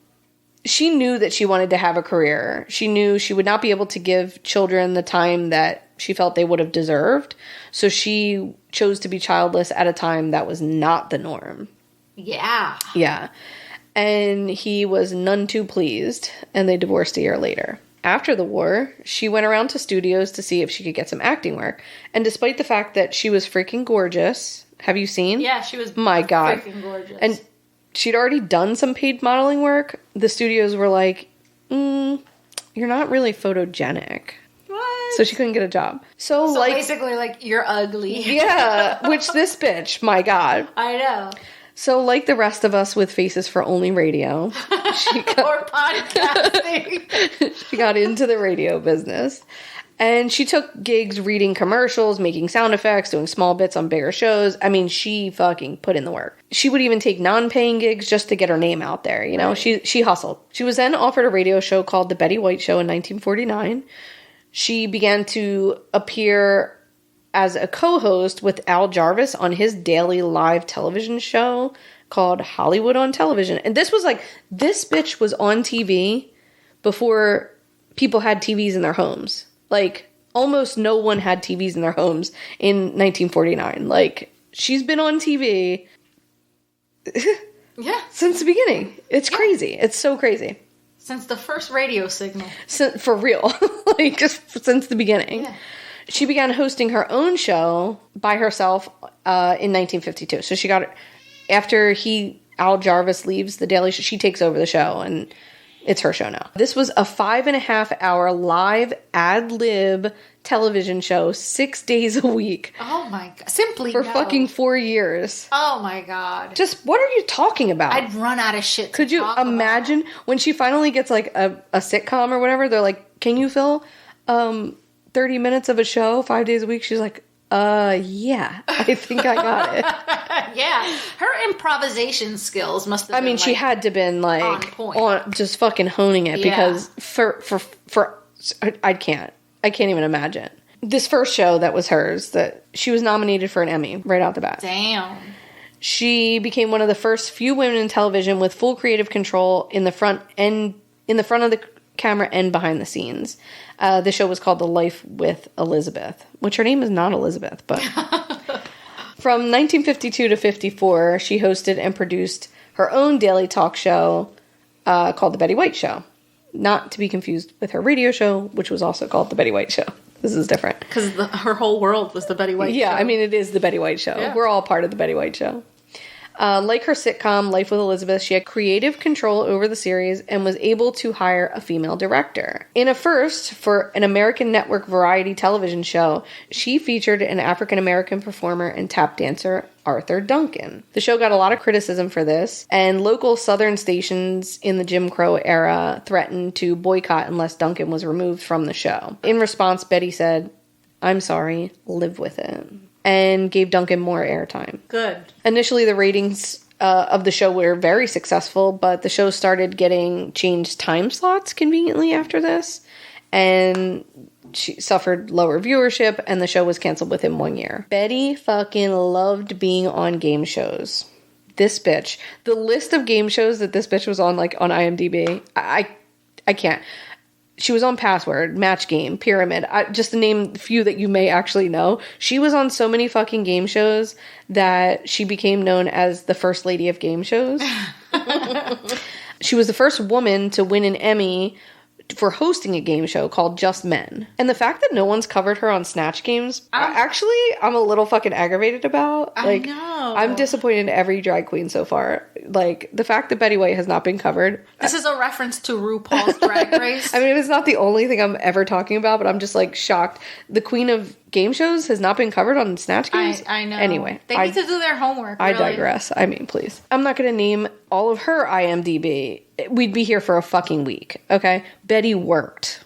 she knew that she wanted to have a career. She knew she would not be able to give children the time that she felt they would have deserved. So she chose to be childless at a time that was not the norm. Yeah. Yeah. And he was none too pleased, and they divorced a year later. After the war, she went around to studios to see if she could get some acting work. And despite the fact that she was freaking gorgeous, have you seen? Yeah, she was My God. freaking gorgeous. And she'd already done some paid modeling work. The studios were like, you're not really photogenic. What? So she couldn't get a job. So basically, you're ugly. Yeah, which this bitch, my God. I know. So like the rest of us with faces for only radio, she got, Or podcasting. she got into the radio business. And she took gigs reading commercials, making sound effects, doing small bits on bigger shows. I mean, she fucking put in the work. She would even take non-paying gigs just to get her name out there, you know? Right. She hustled. She was then offered a radio show called The Betty White Show in 1949. She began to appear as a co-host with Al Jarvis on his daily live television show called Hollywood on Television. And this was this bitch was on TV before people had TVs in their homes. almost no one had TVs in their homes in 1949. Like, she's been on TV since the beginning. It's crazy. It's so crazy. Since the first radio signal. For real. Like, just since the beginning. Yeah. She began hosting her own show by herself in 1952. So she got it after Al Jarvis leaves the Daily Show. She takes over the show, and it's her show now. This was a 5.5-hour live ad-lib television show 6 days a week. Oh my God. Simply For no. fucking 4 years. Oh my God. Just, what are you talking about? I'd run out of shit to Could you talk imagine when she finally gets like a sitcom or whatever? They're like, can you fill 30 minutes of a show 5 days a week? She's like, yeah, I think I got it. about. Yeah. Her improvisation skills must have been She had to been like on point. just fucking honing it, because for I can't even imagine. This first show that was hers, that she was nominated for an Emmy right out the bat. Damn. She became one of the first few women in television with full creative control in the front of the camera and behind the scenes. The show was called The Life with Elizabeth, which her name is not Elizabeth, but from 1952 to 54, she hosted and produced her own daily talk show called The Betty White Show. Not to be confused with her radio show, which was also called The Betty White Show. This is different. Because her whole world was the Betty White show. Yeah, I mean, it is The Betty White Show. Yeah. We're all part of The Betty White Show. Like her sitcom, Life with Elizabeth, she had creative control over the series and was able to hire a female director. In a first for an American network variety television show, she featured an African-American performer and tap dancer, Arthur Duncan. The show got a lot of criticism for this, and local Southern stations in the Jim Crow era threatened to boycott unless Duncan was removed from the show. In response, Betty said, "I'm sorry, live with it," and gave Duncan more airtime. Good. Initially, the ratings of the show were very successful, but the show started getting changed time slots conveniently after this, and she suffered lower viewership, and the show was canceled within 1 year. Betty fucking loved being on game shows. This bitch. The list of game shows that this bitch was on, like, on IMDb, I can't. She was on Password, Match Game, Pyramid. Just to name a few that you may actually know. She was on so many fucking game shows that she became known as the First Lady of Game Shows. She was the first woman to win an Emmy for hosting a game show called Just Men. And the fact that no one's covered her on Snatch Games, I'm a little fucking aggravated about. Like, I know. I'm disappointed in every drag queen so far. Like, the fact that Betty White has not been covered. This is a reference to RuPaul's Drag Race. I mean, it's not the only thing I'm ever talking about, but I'm just, like, shocked. The queen of game shows has not been covered on Snatch Games? I know. Anyway. They need to do their homework, I really. digress. I mean, please. I'm not going to name all of her IMDb. We'd be here for a fucking week, okay? Betty worked.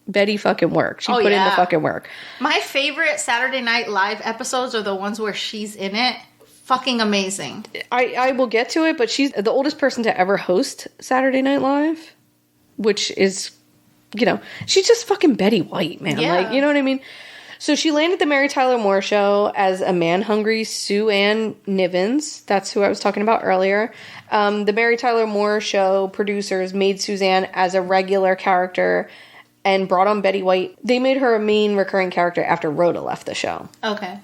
Betty fucking worked. She put in the fucking work. My favorite Saturday Night Live episodes are the ones where she's in it. Fucking amazing. I will get to it, but she's the oldest person to ever host Saturday Night Live, which is, you know, she's just fucking Betty White, man. Yeah. Like, you know what I mean? So she landed the Mary Tyler Moore Show as a man-hungry Sue Ann Nivens. That's who I was talking about earlier. The Mary Tyler Moore Show producers made Suzanne as a regular character and brought on Betty White. They made her a main recurring character after Rhoda left the show. Okay.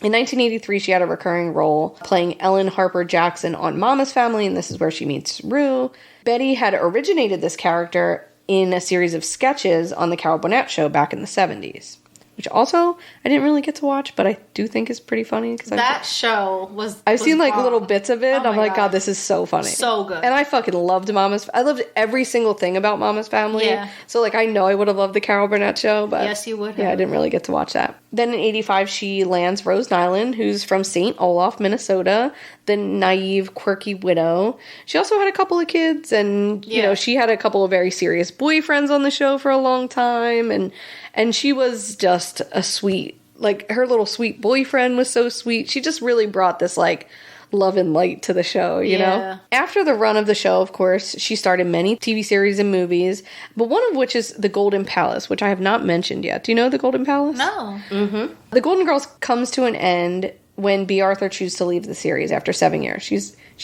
In 1983, she had a recurring role playing Ellen Harper Jackson on Mama's Family, and this is where she meets Rue. Betty had originated this character in a series of sketches on the Carol Burnett Show back in the 70s. Which also, I didn't really get to watch, but I do think is pretty funny. That show was I've seen, like, bomb. little bits of it. Oh I'm like, God, this is so funny. So good. And I fucking loved I loved every single thing about Mama's Family. Yeah. So, like, I know I would have loved the Carol Burnett Show, but... Yes, you would have. Yeah, I didn't really get to watch that. Then in 85, she lands Rose Nyland, who's from St. Olaf, Minnesota, the naive, quirky widow. She also had a couple of kids, and, you know, she had a couple of very serious boyfriends on the show for a long time, and she was just a sweet, like, her little sweet boyfriend was so sweet. She just really brought this, like, love and light to the show, you know? After the run of the show, of course, she starred in many TV series and movies, but one of which is The Golden Palace, which I have not mentioned yet. Do you know The Golden Palace? No. Mm-hmm. The Golden Girls comes to an end when B. Arthur chose to leave the series after 7 years. She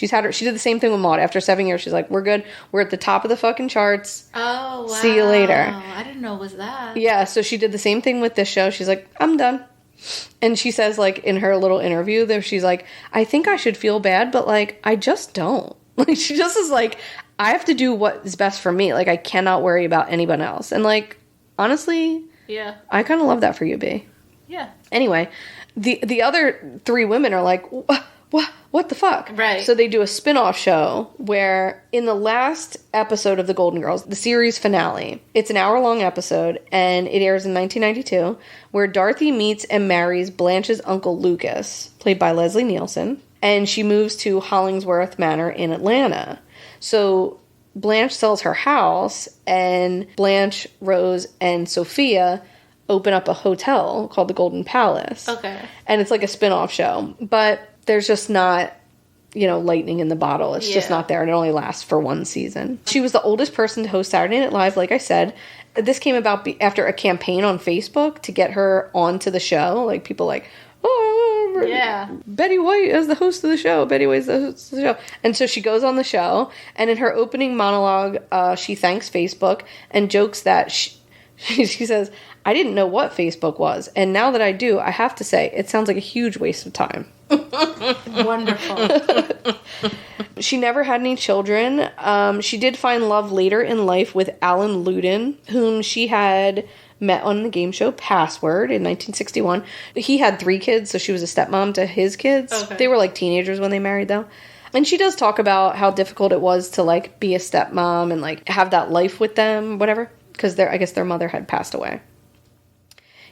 did the same thing with Maude. After 7 years, she's like, we're good. We're at the top of the fucking charts. Oh, wow. See you later. I didn't know it was that. Yeah, so she did the same thing with this show. She's like, I'm done. And she says, like, in her little interview there, she's like, I think I should feel bad, but, like, I just don't. Like, she just is like, I have to do what is best for me. Like, I cannot worry about anyone else. And, like, honestly, yeah, I kind of love that for you, B. Yeah. Anyway, the other 3 women are like, what the fuck? Right. So they do a spin-off show where in the last episode of The Golden Girls, the series finale, it's an hour-long episode, and it airs in 1992, where Dorothy meets and marries Blanche's uncle Lucas, played by Leslie Nielsen, and she moves to Hollingsworth Manor in Atlanta. So Blanche sells her house, and Blanche, Rose, and Sophia open up a hotel called the Golden Palace. Okay. And it's like a spin-off show, but there's just not, lightning in the bottle. It's just not there, and it only lasts for 1 season. She was the oldest person to host Saturday Night Live, like I said. This came about after a campaign on Facebook to get her onto the show. Like, people like, oh, yeah, Betty White as the host of the show. Betty White's the host of the show. And so she goes on the show, and in her opening monologue, she thanks Facebook and jokes that she says, I didn't know what Facebook was, and now that I do, I have to say, it sounds like a huge waste of time. Wonderful. She never had any children. She did find love later in life with Alan Ludin, whom she had met on the game show Password in 1961. He had 3 kids, so she was a stepmom to his kids. Okay. They were like teenagers when they married, though. And she does talk about how difficult it was to, like, be a stepmom and, like, have that life with them, whatever, because I guess their mother had passed away.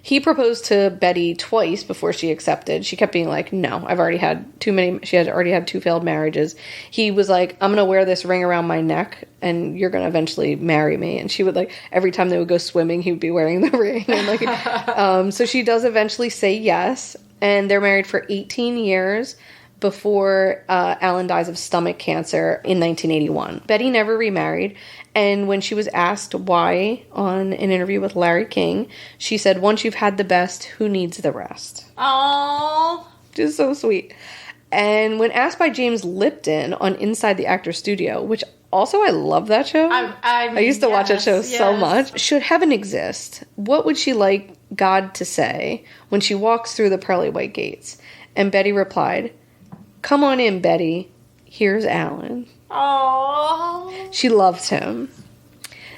He proposed to Betty twice before she accepted. She kept being like, no, I've already had too many. She had already had 2 failed marriages. He was like, I'm going to wear this ring around my neck and you're going to eventually marry me. And she would, like, every time they would go swimming, he would be wearing the ring. And, like, so she does eventually say yes. And they're married for 18 years before Alan dies of stomach cancer in 1981. Betty never remarried. And when she was asked why on an interview with Larry King, she said, once you've had the best, who needs the rest? Oh, Just so sweet. And when asked by James Lipton on Inside the Actor's Studio, which also I love that show. I used to watch that show so much. Should heaven exist, what would she like God to say when she walks through the pearly white gates? And Betty replied, come on in, Betty. Here's Alan. oh. She loves him.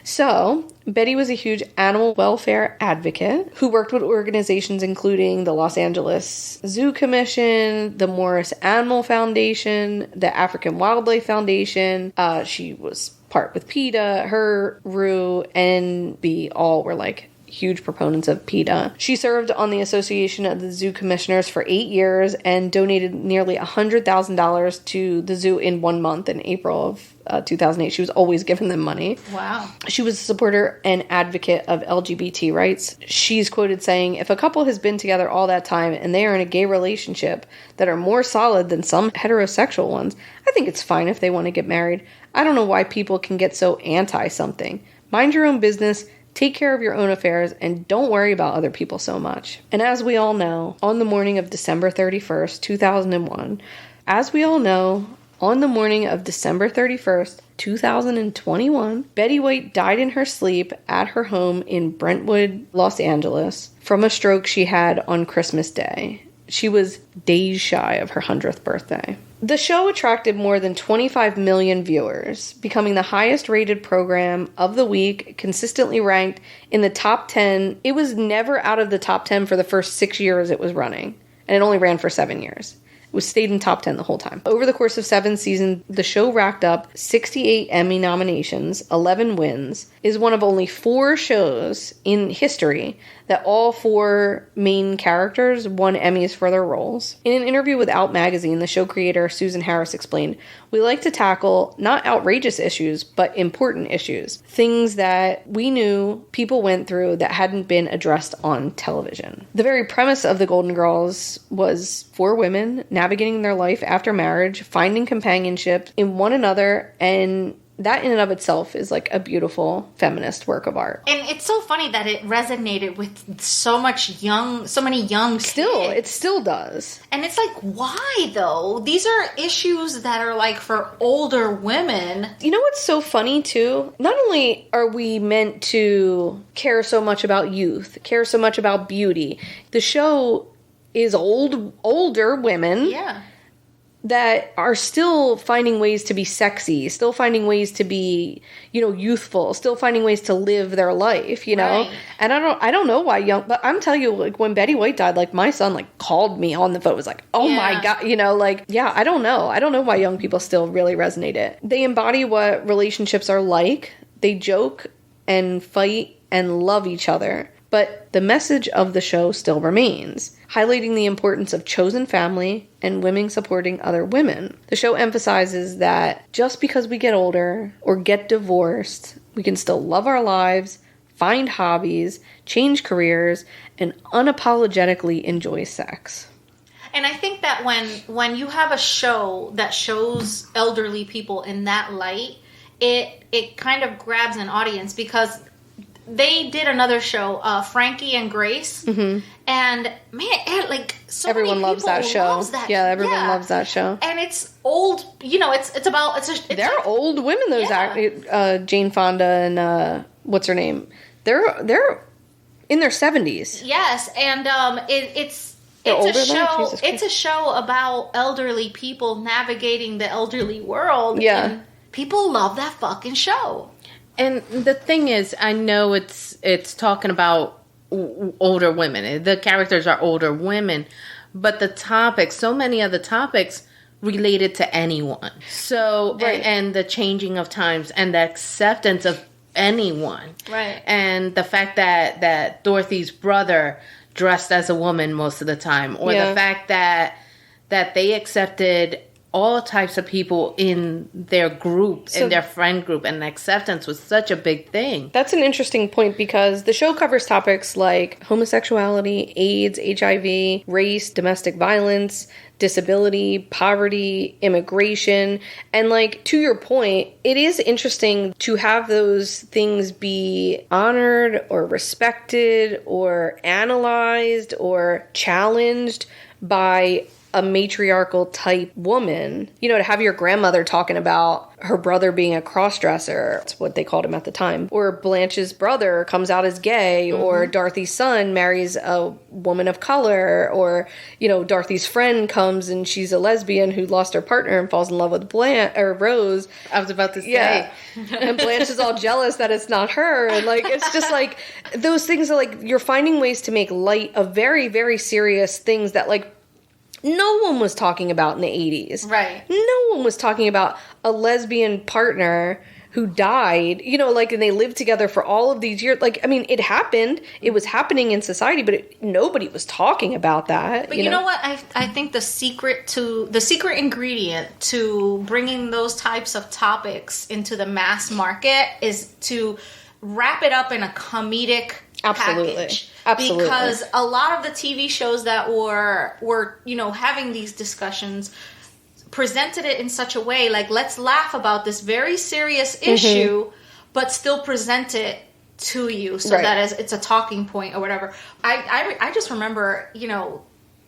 So, Betty was a huge animal welfare advocate who worked with organizations including the Los Angeles Zoo Commission, the Morris Animal Foundation, the African Wildlife Foundation. She was part with PETA. Her, Rue, and B all were like huge proponents of PETA. She served on the Association of the Zoo Commissioners for 8 years and donated nearly $100,000 to the zoo in 1 month in April of 2008. She was always giving them money. Wow. She was a supporter and advocate of LGBT rights. She's quoted saying, if a couple has been together all that time and they are in a gay relationship that are more solid than some heterosexual ones, I think it's fine if they want to get married. I don't know why people can get so anti-something. Mind your own business, take care of your own affairs, and don't worry about other people so much. And as we all know, on the morning of December 31st, 2001, Betty White died in her sleep at her home in Brentwood, Los Angeles, from a stroke she had on Christmas Day. She was days shy of her 100th birthday. The show attracted more than 25 million viewers, becoming the highest rated program of the week, consistently ranked in the top 10. It was never out of the top 10 for the first 6 years it was running, and it only ran for 7 years. It was stayed in top 10 the whole time. Over the course of 7 seasons, the show racked up 68 Emmy nominations, 11 wins, is one of only 4 shows in history that all 4 main characters won Emmys for their roles. In an interview with Out Magazine, the show creator Susan Harris explained, we like to tackle not outrageous issues, but important issues. Things that we knew people went through that hadn't been addressed on television. The very premise of the Golden Girls was 4 women navigating their life after marriage, finding companionship in one another, and that in and of itself is like a beautiful feminist work of art. And it's so funny that it resonated with so many young Still, kids. it still does. And it's like, why though? These are issues that are like for older women. You know what's so funny too? Not only are we meant to care so much about youth, care so much about beauty, the show is older women. Yeah. That are still finding ways to be sexy, still finding ways to be, youthful, still finding ways to live their life, Right. And I don't know why but I'm telling you, like, when Betty White died, like, my son, like, called me on the phone, was like, oh my God, I don't know why young people still really resonate it. They embody what relationships are like. They joke and fight and love each other. But the message of the show still remains, highlighting the importance of chosen family and women supporting other women. The show emphasizes that just because we get older or get divorced, we can still love our lives, find hobbies, change careers, and unapologetically enjoy sex. And I think that when you have a show that shows elderly people in that light, it kind of grabs an audience, because they did another show, Frankie and Grace, and man, Everyone loves that show. Loves that Everyone loves that show. And it's old, They're old women. Those Jane Fonda and what's her name? They're in their 70s. Yes, and it's older a show. Jesus Christ. It's a show about elderly people navigating the elderly world. Yeah, and people love that fucking show. And the thing is, I know it's talking about older women. The characters are older women, but the topics, so many of the topics related to anyone. So, right. and the changing of times and the acceptance of anyone. Right. And the fact that Dorothy's brother dressed as a woman most of the time, or the fact that they accepted all types of people in their group, in their friend group, and acceptance was such a big thing. That's an interesting point, because the show covers topics like homosexuality, AIDS, HIV, race, domestic violence, disability, poverty, immigration, and like, to your point, it is interesting to have those things be honored or respected or analyzed or challenged by a matriarchal type woman. To have your grandmother talking about her brother being a crossdresser, that's what they called him at the time, or Blanche's brother comes out as gay, or Dorothy's son marries a woman of color, or Dorothy's friend comes and she's a lesbian who lost her partner and falls in love with Rose. I was about to say. And Blanche is all jealous that it's not her, and like, it's just like, those things are like, you're finding ways to make light of very, very serious things that like no one was talking about in the 80s. Right. No one was talking about a lesbian partner who died, and they lived together for all of these years. Like, I mean, it happened. It was happening in society, but nobody was talking about that. But you know what? I think the secret ingredient to bringing those types of topics into the mass market is to wrap it up in a comedic package. Absolutely. Because a lot of the TV shows that were having these discussions presented it in such a way, like, let's laugh about this very serious issue, but still present it to you so that it's a talking point or whatever. I just remember,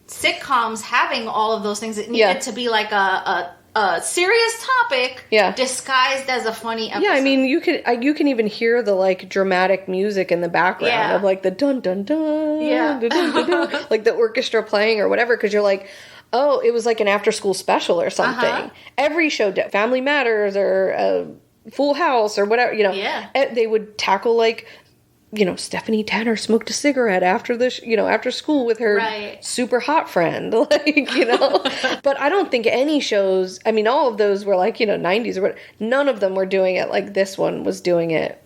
sitcoms having all of those things. It needed to be like a serious topic disguised as a funny episode. Yeah, I mean, you can even hear the like dramatic music in the background of like the dun dun dun, dun, dun, dun, dun, like the orchestra playing or whatever, because you're like, oh, it was like an after school special or something. Every show, Family Matters or Full House or whatever, they would tackle like, Stephanie Tanner smoked a cigarette after after school with her super hot friend, But I don't think any shows, I mean, all of those were like, 90s or what. None of them were doing it like this one was doing it,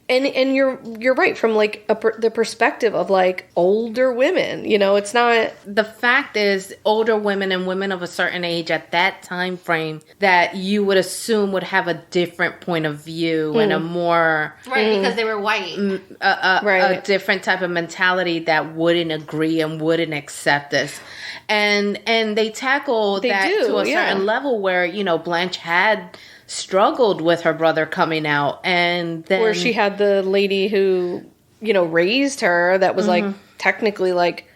And you're right, from like the perspective of like older women, it's not. The fact is, older women and women of a certain age at that time frame that you would assume would have a different point of view and a more because they were white, a different type of mentality that wouldn't agree and wouldn't accept this, and they tackle that to a certain level where Blanche had struggled with her brother coming out, and then where she had the lady who, you know, raised her that was like technically like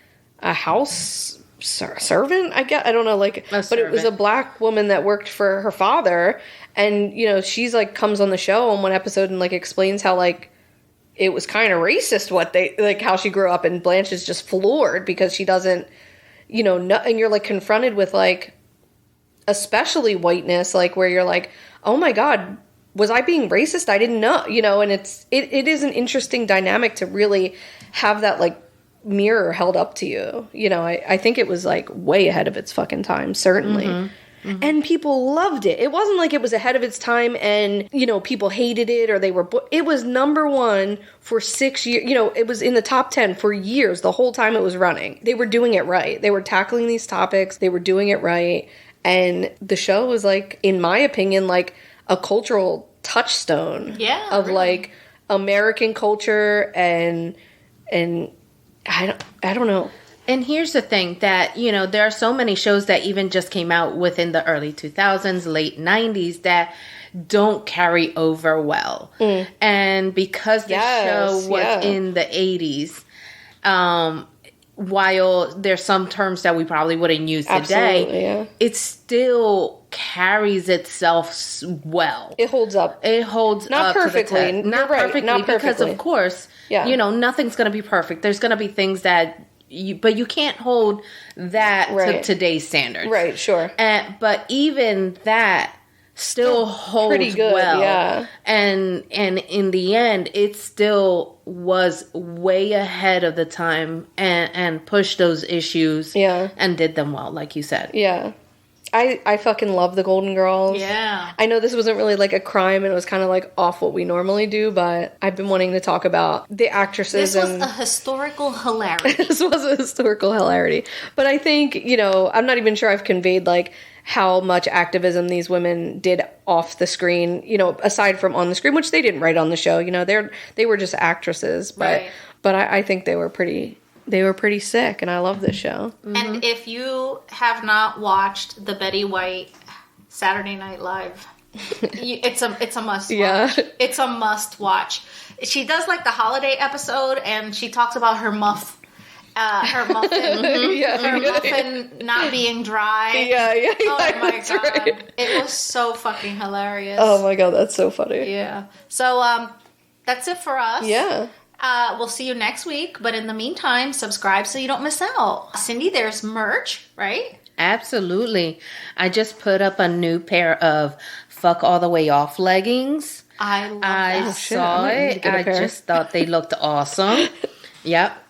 a house servant, I guess. I don't know, like, but it was a black woman that worked for her father, and you know, she's like comes on the show on one episode and like explains how like it was kind of racist what they like how she grew up, and Blanche is just floored because she doesn't, you know, and you're like confronted with like especially whiteness, like where you're like, oh my god, was I being racist? I didn't know, you know. And it is an interesting dynamic to really have that like mirror held up to you, you know. I think it was like way ahead of its fucking time, certainly. And people loved it. It wasn't like it was ahead of its time and, you know, people hated it or they were... It was number one for 6 years. You know, it was in the top 10 for years, the whole time it was running. They were doing it right. They were tackling these topics. They were doing it right. And the show was like, in my opinion, like a cultural touchstone of really, like American culture and I don't know. And here's the thing that, you know, there are so many shows that even just came out within the early 2000s, late 90s that don't carry over well. And because the show was in the 80s, while there's some terms that we probably wouldn't use today, it still carries itself well. It holds up. It holds not up perfectly. Not perfectly, not perfectly, because of course, you know, nothing's going to be perfect. There's going to be things that but you can't hold that to today's standards. Right, sure. But even that still holds pretty good, well. And in the end, it still was way ahead of the time and pushed those issues and did them well, like you said. Yeah. I fucking love the Golden Girls. Yeah. I know this wasn't really like a crime and it was kind of like off what we normally do, but I've been wanting to talk about the actresses. This was a historical hilarity. This was a historical hilarity. But I think, you know, I'm not even sure I've conveyed like how much activism these women did off the screen, you know, aside from on the screen, which they didn't write on the show. You know, they were just actresses. But I think they were pretty sick, and I love this show. And if you have not watched the Betty White Saturday Night Live, it's a must watch. It's a must watch. She does like the holiday episode, and she talks about her muffin. Her muffin not being dry. Oh my god. Right. It was so fucking hilarious. Oh my god, that's so funny. Yeah. So that's it for us. Yeah. We'll see you next week, but in the meantime, subscribe so you don't miss out. Cindy, there's merch, right? Absolutely. I just put up a new pair of Fuck All the Way Off leggings. I love that. I saw it. I just thought they looked awesome. Yep.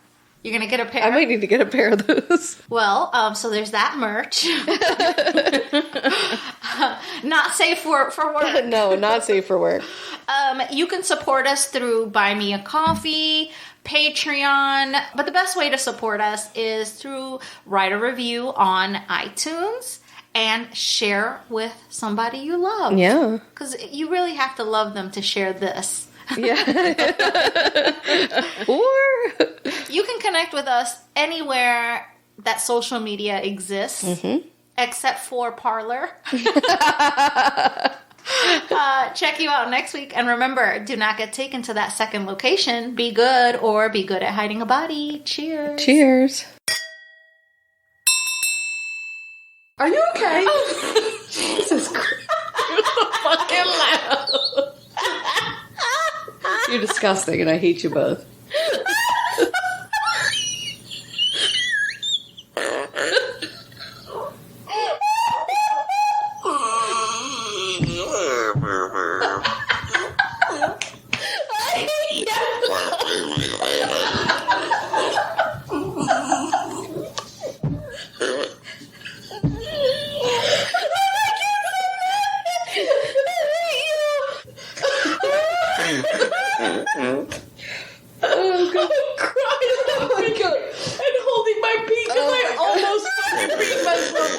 You're going to get a pair? I might need to get a pair of those. Well, so there's that merch. Not safe for work. No, not safe for work. You can support us through Buy Me a Coffee, Patreon, but the best way to support us is through write a review on iTunes and share with somebody you love. Yeah. Because you really have to love them to share this. Yeah. Or you can connect with us anywhere that social media exists, except for Parler. Check you out next week. And remember, do not get taken to that second location. Be good or be good at hiding a body. Cheers. Cheers. Are you okay? Jesus Christ. Fucking loud. You're disgusting and I hate you both. Oh god. I'm crying. Oh my god. And holding my pee because I almost fucking beat myself.